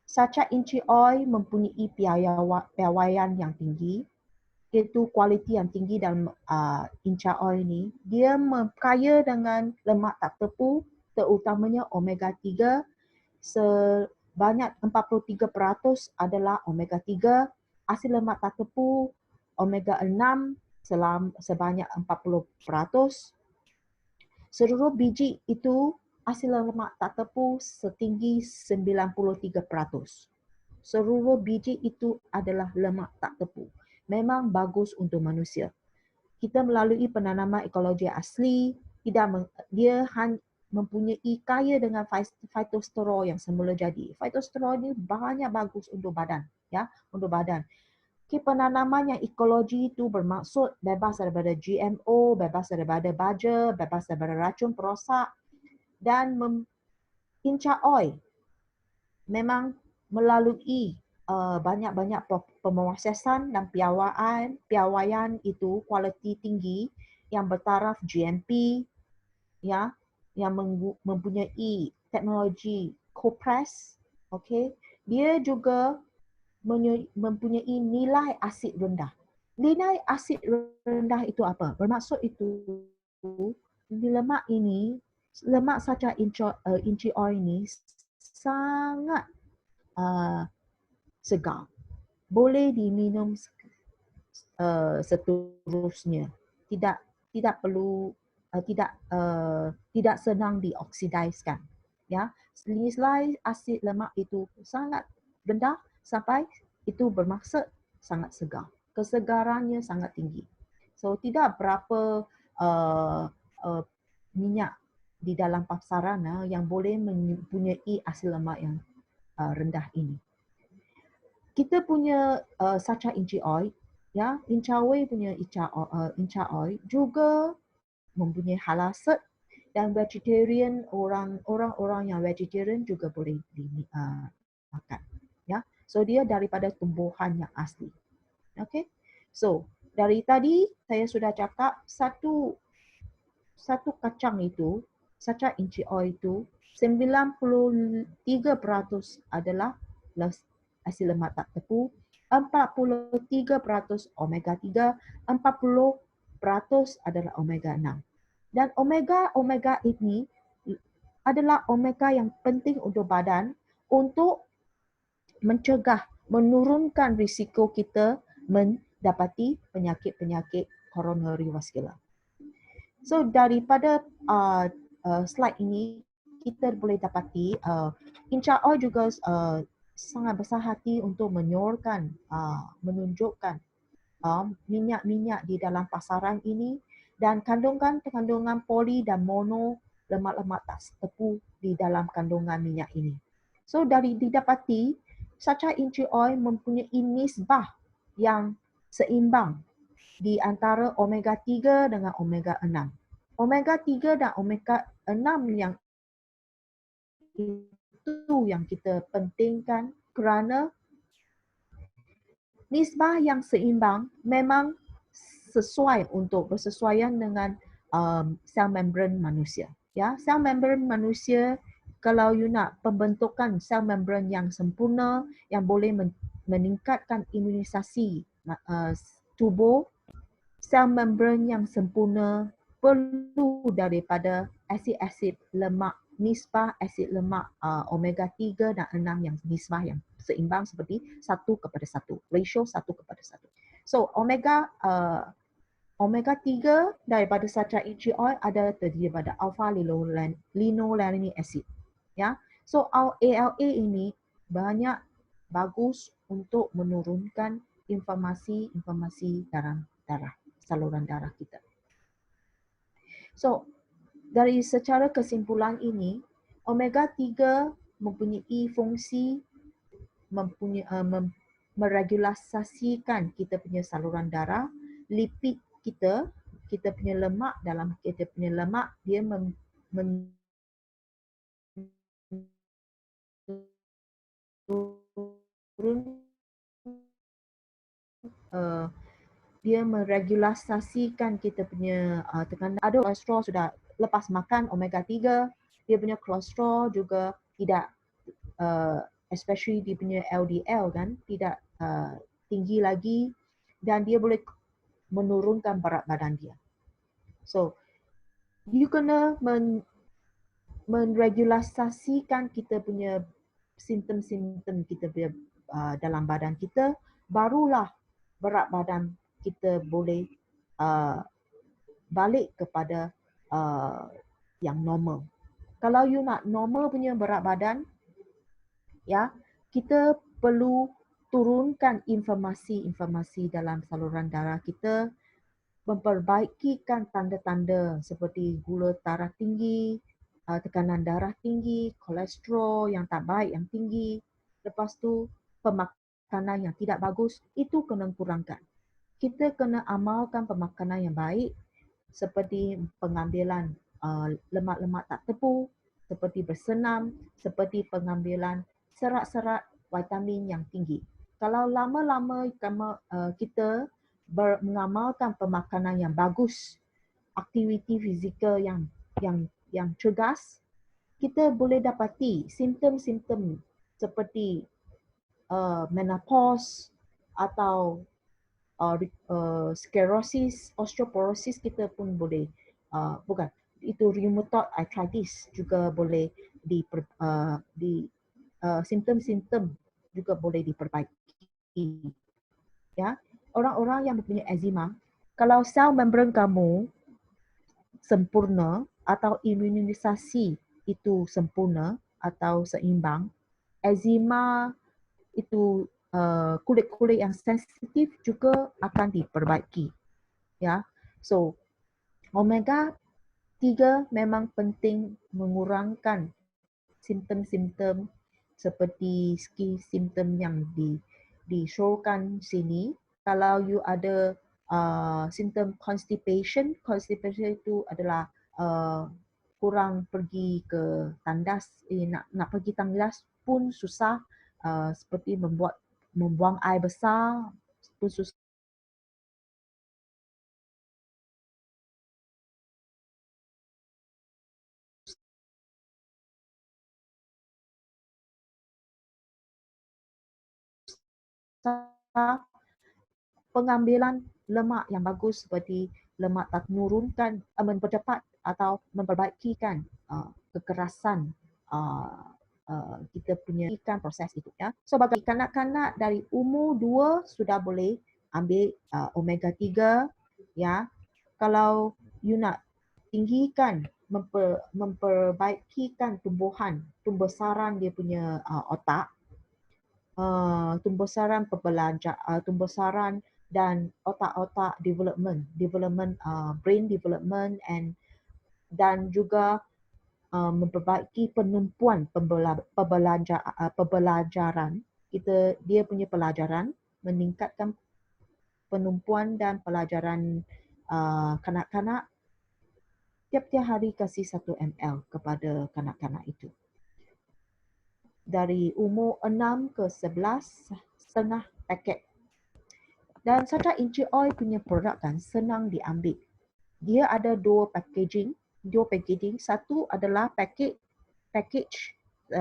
A: saca inci oil mempunyai piawaian yang tinggi, iaitu kualiti yang tinggi dalam Inca Oil ni. Dia kaya dengan lemak tak tepu, terutamanya omega 3 banyak 43% adalah omega 3, asid lemak tak tepu, omega 6 sebanyak 40%. Seluruh biji itu asid lemak tak tepu setinggi 93%. Seluruh biji itu adalah lemak tak tepu. Memang bagus untuk manusia. Kita melalui penanaman ekologi asli, dia mempunyai kaya dengan phytosterol yang semula jadi. Phytosterol ini banyak bagus untuk badan, ya, untuk badan. Penanaman yang ekologi itu bermaksud bebas daripada GMO, bebas daripada baja, bebas daripada racun perosak dan inca oil memang melalui banyak-banyak pemrosesan dan piawaian itu kualiti tinggi yang bertaraf GMP, ya, yang mempunyai teknologi cold press, okay. Dia juga mempunyai nilai asid rendah. Nilai asid rendah itu apa? Bermaksud itu lemak ini, lemak saja inci oil ini sangat segar. Boleh diminum seterusnya. Tidak perlu tidak senang dioksidiskan. Ya, nilai asid lemak itu sangat rendah sampai itu bermaksud sangat segar. Kesegarannya sangat tinggi. So tidak berapa minyak di dalam pasaran yang boleh mempunyai asid lemak yang rendah ini. Kita punya sacha inchi oil, ya, incawe punya inca oil juga mempunyai halal cert dan vegetarian orang-orang yang vegetarian juga boleh makan, ya. So dia daripada tumbuhan yang asli. Okay. So dari tadi saya sudah cakap satu kacang itu, sacha inchi oil itu 93% adalah asid lemak tak tepu, 43% omega 3, 40% adalah omega 6. Dan omega ini adalah omega yang penting untuk badan untuk mencegah, menurunkan risiko kita mendapati penyakit-penyakit coronary vascular. So daripada slide ini kita boleh dapati inca oil juga sangat besar hati untuk menunjukkan minyak-minyak di dalam pasaran ini dan kandungan poli dan mono lemak-lemak tak tepu di dalam kandungan minyak ini. So dari didapati sacha inchi oil mempunyai nisbah yang seimbang di antara omega 3 dengan omega 6. Omega 3 dan omega 6 yang itu yang kita pentingkan kerana nisbah yang seimbang memang bersesuaian dengan sel membran manusia. Ya, sel membran manusia, kalau you nak pembentukan sel membran yang sempurna yang boleh meningkatkan imunisasi tubuh, sel membran yang sempurna perlu daripada asid-asid lemak, nisbah asid lemak omega 3 dan 6 yang nisbah yang seimbang seperti 1:1, ratio 1:1. So omega 3 daripada sacha inchi oil ada terdiri daripada alpha linolenic acid. Ya. So ALA ini banyak bagus untuk menurunkan informasi dalam darah, saluran darah kita. So dari secara kesimpulan ini, omega 3 mempunyai fungsi meregulasikan kita punya saluran darah, lipid kita punya lemak dalam kita punya lemak dia dia meregulasikan kita punya tekanan. Ada kolesterol sudah lepas makan omega 3, dia punya kolesterol juga tidak especially dia punya LDL kan tidak tinggi lagi dan dia boleh menurunkan berat badan dia. So you kena meregulasikan kita punya simptom-simptom kita dalam badan kita, barulah berat badan kita boleh balik kepada yang normal. Kalau you nak normal punya berat badan, ya, kita perlu turunkan informasi dalam saluran darah kita, memperbaikikan tanda-tanda seperti gula darah tinggi, tekanan darah tinggi, kolesterol yang tak baik yang tinggi. Lepas tu pemakanan yang tidak bagus, itu kena kurangkan. Kita kena amalkan pemakanan yang baik seperti pengambilan lemak-lemak tak tepu, seperti bersenam, seperti pengambilan serat-serat vitamin yang tinggi. Kalau lama-lama kita mengamalkan pemakanan yang bagus, aktiviti fizikal yang cergas, kita boleh dapati simptom-simptom seperti menopause atau sklerosis, osteoporosis kita pun boleh, bukan, itu rheumatoid arthritis juga boleh simptom-simptom juga boleh diperbaiki. Ya, orang-orang yang mempunyai eczema, kalau sel membran kamu sempurna atau imunisasi itu sempurna atau seimbang, eczema itu kulit-kulit yang sensitif juga akan diperbaiki. Ya, so omega 3 memang penting mengurangkan simptom-simptom seperti skin symptom yang di-showkan sini. Kalau you ada simptom constipation itu adalah kurang pergi ke tandas, nak pergi tandas pun susah, seperti membuang air besar pun susah. Pengambilan lemak yang bagus seperti lemak tak menurunkan, mempercepat atau memperbaikikan kekerasan kita punya ikan proses itu, ya. So bagi kanak-kanak dari umur 2 sudah boleh ambil omega 3, ya. Kalau you nak tinggikan, memperbaikikan tumbuhan dia punya otak, tumbuhsaran dan otak-otak development, brain development dan juga memperbaiki penumpuan pembelajaran kita, dia punya pelajaran, meningkatkan penumpuan dan pelajaran kanak-kanak. Tiap-tiap hari kasih 1 ml kepada kanak-kanak itu. Dari umur 6 ke 11, setengah paket. Dan Satra Inchi Oil punya produk kan senang diambil. Dia ada dua packaging. Satu adalah package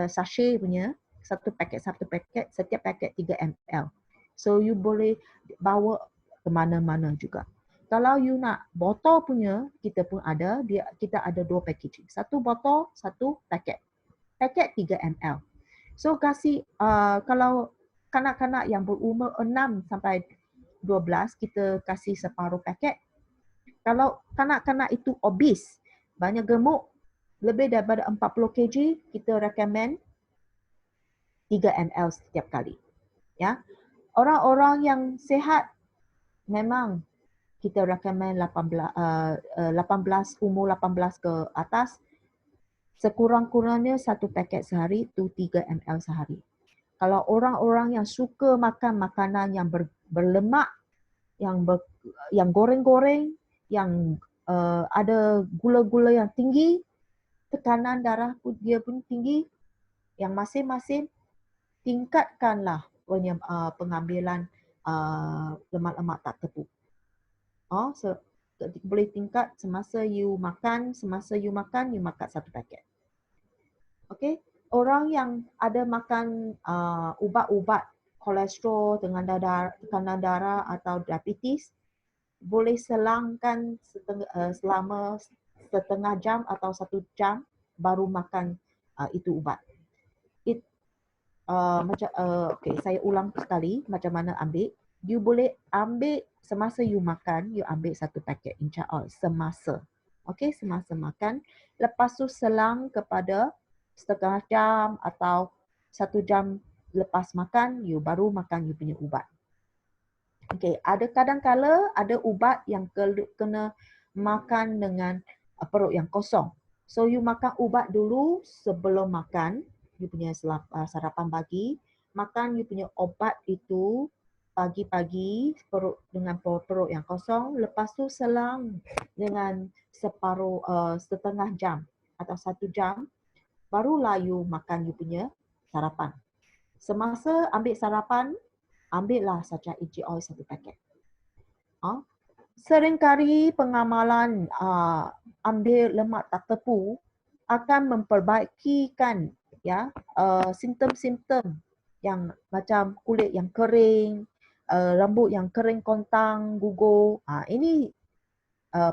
A: sachet punya, satu paket, setiap paket 3 ml. So you boleh bawa ke mana-mana juga. Kalau you nak botol punya, kita pun ada, kita ada dua packaging. Satu botol, satu paket. Paket 3 ml. So kasih, kalau kanak-kanak yang berumur 6 sampai 12, kita kasih separuh paket. Kalau kanak-kanak itu obese, banyak gemuk, lebih daripada 40 kg, kita recommend 3 ml setiap kali. Ya. Orang-orang yang sihat, memang kita recommend 18 ke atas, sekurang-kurangnya satu paket sehari tu 3 ml sehari. Kalau orang-orang yang suka makan makanan yang berlemak, yang goreng-goreng, yang ada gula-gula yang tinggi, tekanan darah pun dia pun tinggi, yang masing-masing tingkatkanlah pengambilan lemak-lemak tak tepu. Boleh tingkat semasa you makan, you makan satu paket. Okey, orang yang ada makan ubat-ubat kolesterol, tekanan darah atau diabetes, boleh selangkan selama setengah jam atau 1 jam baru makan itu ubat. Okay, saya ulang sekali macam mana ambil. You boleh ambil semasa you makan, you ambil satu paket ginger oil semasa. Okay, semasa makan. Lepas tu selang kepada setengah jam atau 1 jam lepas makan, you baru makan you punya ubat. Okay, ada kadang-kala ada ubat yang kena makan dengan perut yang kosong. So you makan ubat dulu sebelum makan, you punya sarapan pagi, makan you punya obat itu pagi-pagi dengan perut yang kosong, lepas tu selang dengan setengah jam atau 1 jam, barulah you makan you punya sarapan. Semasa ambil sarapan, ambillah saja EG oil 1 paket. Seringkali pengamalan ambil lemak tak tepu akan memperbaikikan ya simptom-simptom yang macam kulit yang kering, rambut yang kering kontang, gugur. Ini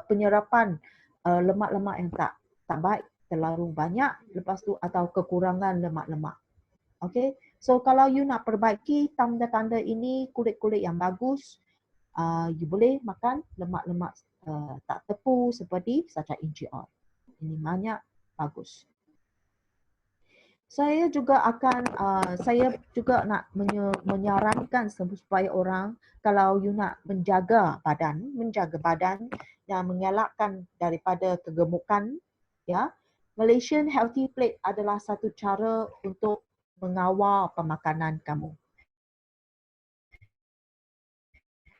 A: penyerapan lemak-lemak yang tak baik, terlalu banyak, lepas tu atau kekurangan lemak-lemak. Okay, so kalau you nak perbaiki tanda-tanda ini, kulit-kulit yang bagus, you boleh makan lemak-lemak tak tepu seperti saja EG oil. Ini banyak bagus. Saya juga nak menyarankan supaya orang kalau you nak menjaga badan dan mengelakkan daripada kegemukan, ya, Malaysian Healthy Plate adalah satu cara untuk mengawal pemakanan kamu.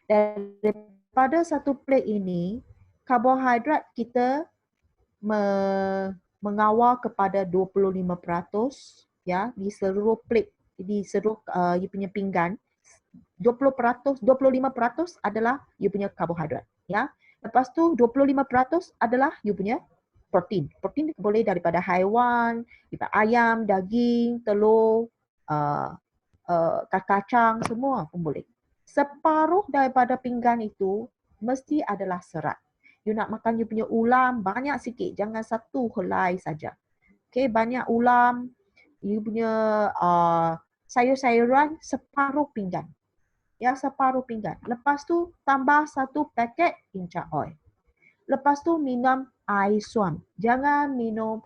A: Daripada satu plate ini, karbohidrat kita mengawal kepada 25% ya di seluruh plate, di seluruh you punya pinggan. 25% adalah you punya karbohidrat, ya. Lepas tu 25% adalah you punya protein. Protein boleh daripada haiwan, daripada ayam, daging, telur, kacang, semua pun boleh. Separuh daripada pinggan itu mesti adalah serat. You nak makan you punya ulam banyak sikit, jangan satu helai saja. Okay, banyak ulam, you punya sayur-sayuran separuh pinggan. Ya, separuh pinggan. Lepas tu tambah 1 paket ginger oil. Lepas tu minum air suam. Jangan minum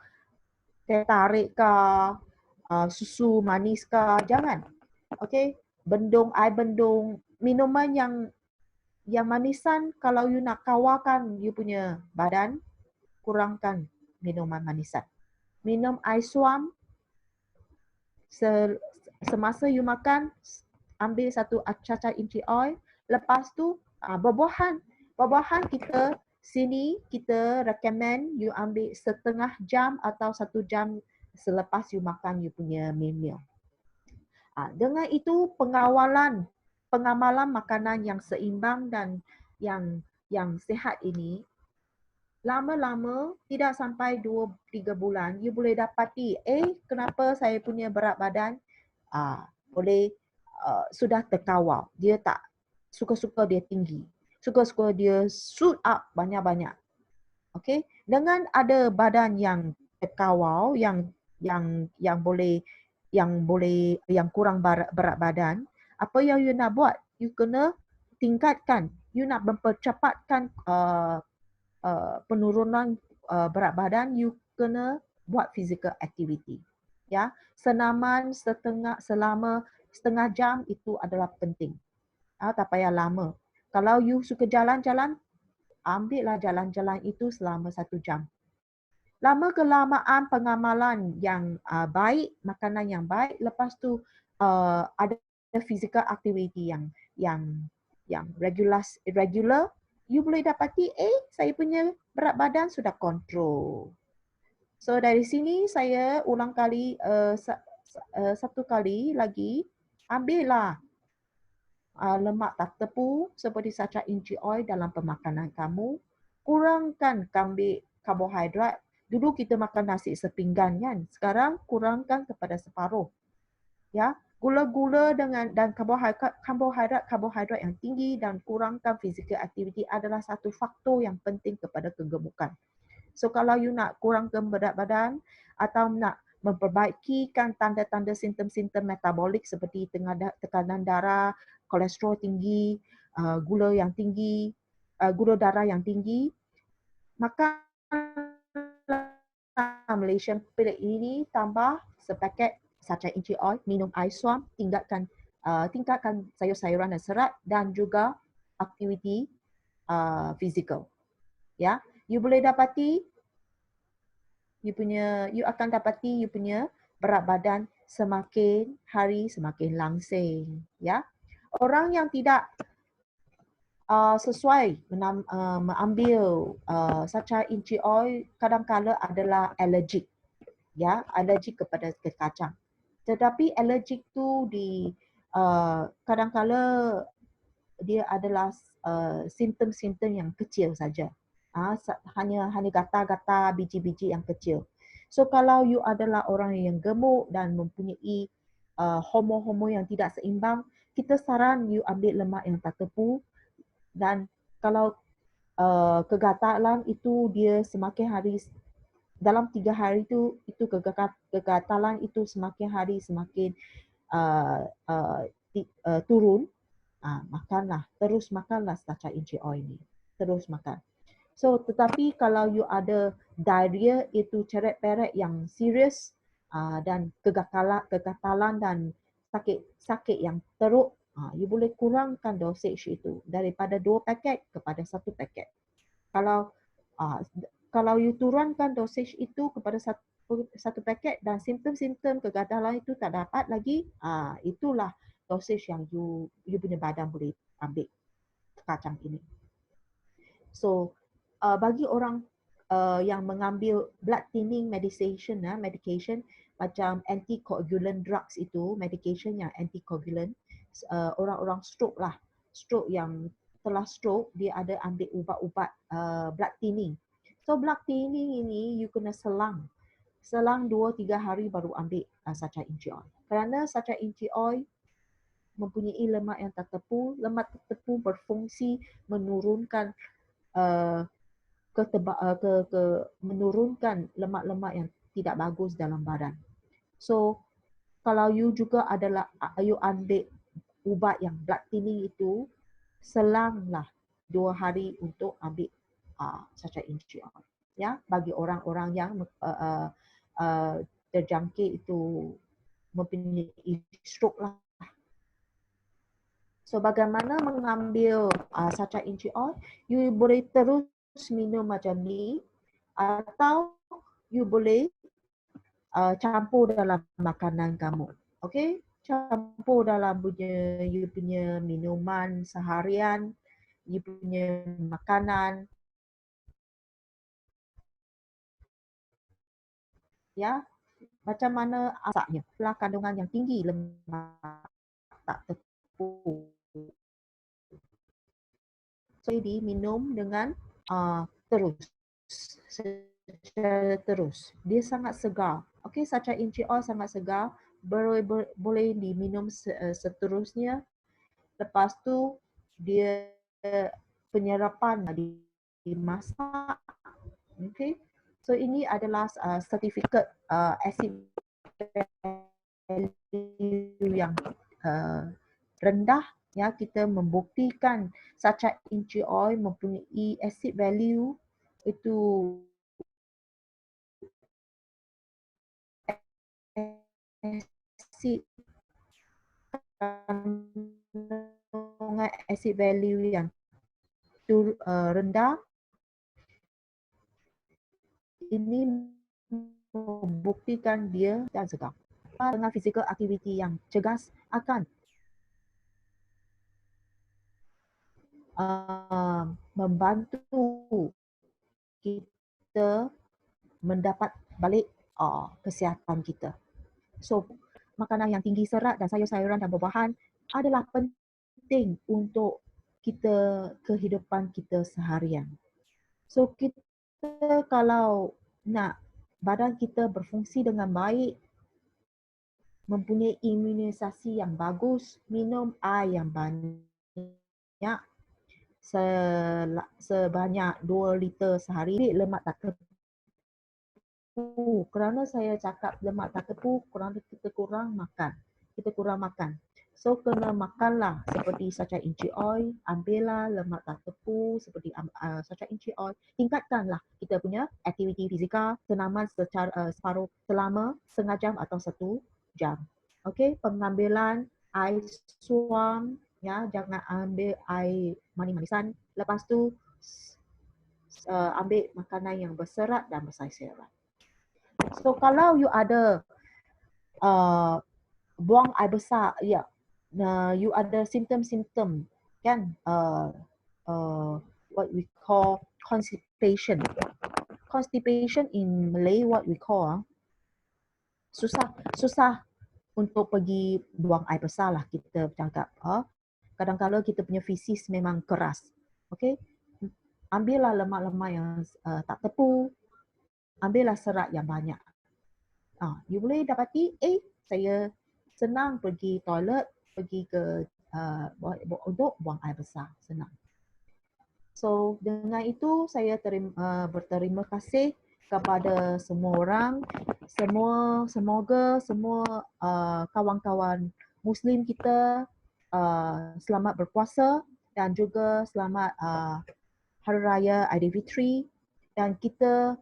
A: teh tarik ke, susu manis ke, jangan. Okay, air bendung, minuman yang manisan, kalau you nak kawalkan you punya badan, kurangkan minuman manisan. Minum air suam, semasa you makan, ambil 1 cacah inci oil. Lepas tu buah-buahan. Buah-buahan kita sini, kita recommend you ambil setengah jam atau 1 jam selepas you makan you punya meal. Dengan itu pengamalan makanan yang seimbang dan yang sihat ini, lama-lama tidak sampai 2-3 bulan, you boleh dapati, kenapa saya punya berat badan boleh sudah terkawal. Dia tak suka-suka dia tinggi. Suka-suka dia shoot up banyak-banyak. Okay? Dengan ada badan yang terkawal, yang kurang berat badan, apa yang you nak buat? You kena tingkatkan, you nak mempercepatkan penurunan berat badan, you kena buat physical activity. Ya, senaman selama setengah jam itu adalah penting. Tak payah lama. Kalau you suka jalan-jalan, ambillah jalan-jalan itu selama 1 jam. Lama kelamaan pengamalan yang baik, makanan yang baik, lepas tu ada physical activity yang regular, you boleh dapati saya punya berat badan sudah kontrol. So dari sini saya ulang kali satu kali lagi, ambillah lemak tak tepu seperti saja inci oil dalam pemakanan kamu. Kurangkan karbohidrat. Dulu kita makan nasi sepinggan kan, sekarang kurangkan kepada separuh. Ya, gula-gula dan karbohidrat yang tinggi dan kurangkan physical activity adalah satu faktor yang penting kepada kegemukan. So kalau you nak kurangkan berat badan atau nak memperbaikikan tanda-tanda simptom-simptom metabolik seperti tekanan darah, kolesterol tinggi, gula yang tinggi, gula darah yang tinggi. Makan Malaysian pilih ini tambah sepaket sachet inci oil, minum air suam, tingkatkan sayur-sayuran dan serat dan juga aktiviti fizikal. Ya, you boleh dapati you akan dapati you punya berat badan semakin hari semakin langsing. Ya, orang yang tidak sesuai mengambil sachet inci oil kadang-kala adalah alergik, ya, alergik kepada kacang. Tetapi alergik tu kadang-kala dia adalah simptom-simptom yang kecil saja. Hanya gatal-gatal biji-biji yang kecil. So kalau you adalah orang yang gemuk dan mempunyai hormon-hormon yang tidak seimbang, kita saran you ambil lemak yang tak tepu. Dan kalau kegatalan itu dia semakin hari dalam 3 hari itu kegatalan itu semakin hari semakin turun, terus makanlah sachet inci oil ni, terus makan. So tetapi kalau you ada diarrhea itu ceret-peret yang serius dan kegatalan dan sakit yang teruk, you boleh kurangkan dosage itu daripada 2 paket kepada 1 paket. Kalau you turunkan dosage itu kepada satu paket dan simptom-simptom kegatalan itu tak dapat lagi, itulah dosage yang you punya badan boleh ambil kacang ini. So bagi orang yang mengambil blood thinning medication macam anticoagulant drugs itu, medication yang anticoagulant, orang-orang stroke yang telah stroke, dia ada ambil ubat-ubat blood thinning. So blood thinning ini you kena selang 2-3 hari baru ambil sachet inci oil. Kerana sachet inci oil mempunyai lemak yang tak tepu. Lemak tak tepu berfungsi menurunkan menurunkan lemak-lemak yang tidak bagus dalam badan. So kalau you juga you ambil ubat yang blood thinning itu, selanglah 2 hari untuk ambil sachet inci oil. Ya, bagi orang-orang yang terjangkit itu mempunyai stroke lah. So bagaimana mengambil sachet inci oil? You boleh terus minum macam ni atau you boleh campur dalam makanan kamu. Okay? Campur dalam you punya minuman seharian, you punya makanan. Ya, macam mana asapnya? Kandungan yang tinggi lemak tak tepu. So diminum dengan terus. Dia sangat segar. Okay, sachet inci oil sangat segar. Boleh diminum seterusnya. Lepas tu dia penyerapan dimasak. Okay. So ini adalah sertifikat acid value yang rendah. Ya, kita membuktikan sachet inci oil mempunyai acid value itu kandungan acid value yang rendah. Ini membuktikan dia dan segar. Dengan physical activity yang cergas akan membantu kita mendapat balik kesihatan kita. So, makanan yang tinggi serat dan sayur-sayuran dan buah-buahan adalah penting untuk kehidupan kita seharian. So, kita kalau nak badan kita berfungsi dengan baik, mempunyai imunisasi yang bagus, minum air yang banyak, sebanyak 2 liter sehari. Lemak tak Kerana saya cakap lemak tak tepu, kerana kita kurang makan. So kena makanlah seperti sacai inci oil, ambillah lemak tak tepu seperti sacai inci oil. Tingkatkanlah kita punya aktiviti fizikal, senaman separuh selama setengah jam atau 1 jam. Okey, pengambilan air suam, ya, jangan ambil air manis-manisan. Lepas tu ambil makanan yang berserat dan bersaiz-serat. So kalau you ada buang air besar, ya, you ada simptom-simptom, kan, what we call constipation. Constipation in Malay what we call susah untuk pergi buang air besar lah, kita cakap. Kadang-kadang kita punya feces memang keras. Okay, ambillah lemak-lemak yang tak tepu, ambillah serat yang banyak. You boleh dapati, saya senang pergi toilet, pergi ke untuk buang air besar, senang. So dengan itu saya berterima kasih kepada semua orang, semoga semua kawan-kawan Muslim kita selamat berpuasa dan juga selamat Hari Raya Aidilfitri, dan kita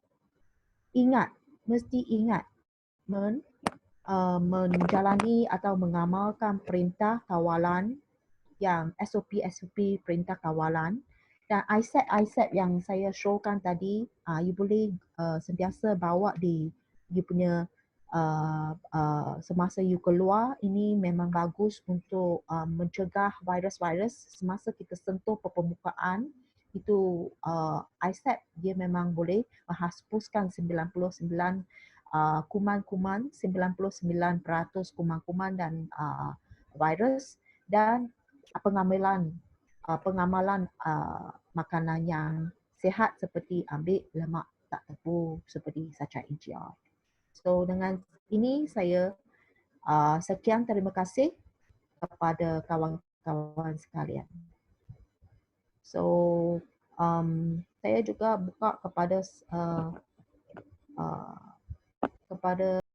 A: mesti ingat menjalani atau mengamalkan perintah kawalan yang SOP perintah kawalan, dan ISAP yang saya showkan tadi, you boleh sentiasa bawa di you punya semasa you keluar. Ini memang bagus untuk mencegah virus-virus semasa kita sentuh permukaan. Itu ISAP dia memang boleh menghapuskan 99 kuman-kuman, 99% kuman-kuman dan virus, dan pengamalan makanan yang sihat seperti ambil lemak tak tepu seperti sacai inci oil. So dengan ini saya sekian, terima kasih kepada kawan-kawan sekalian. So saya juga buka kepada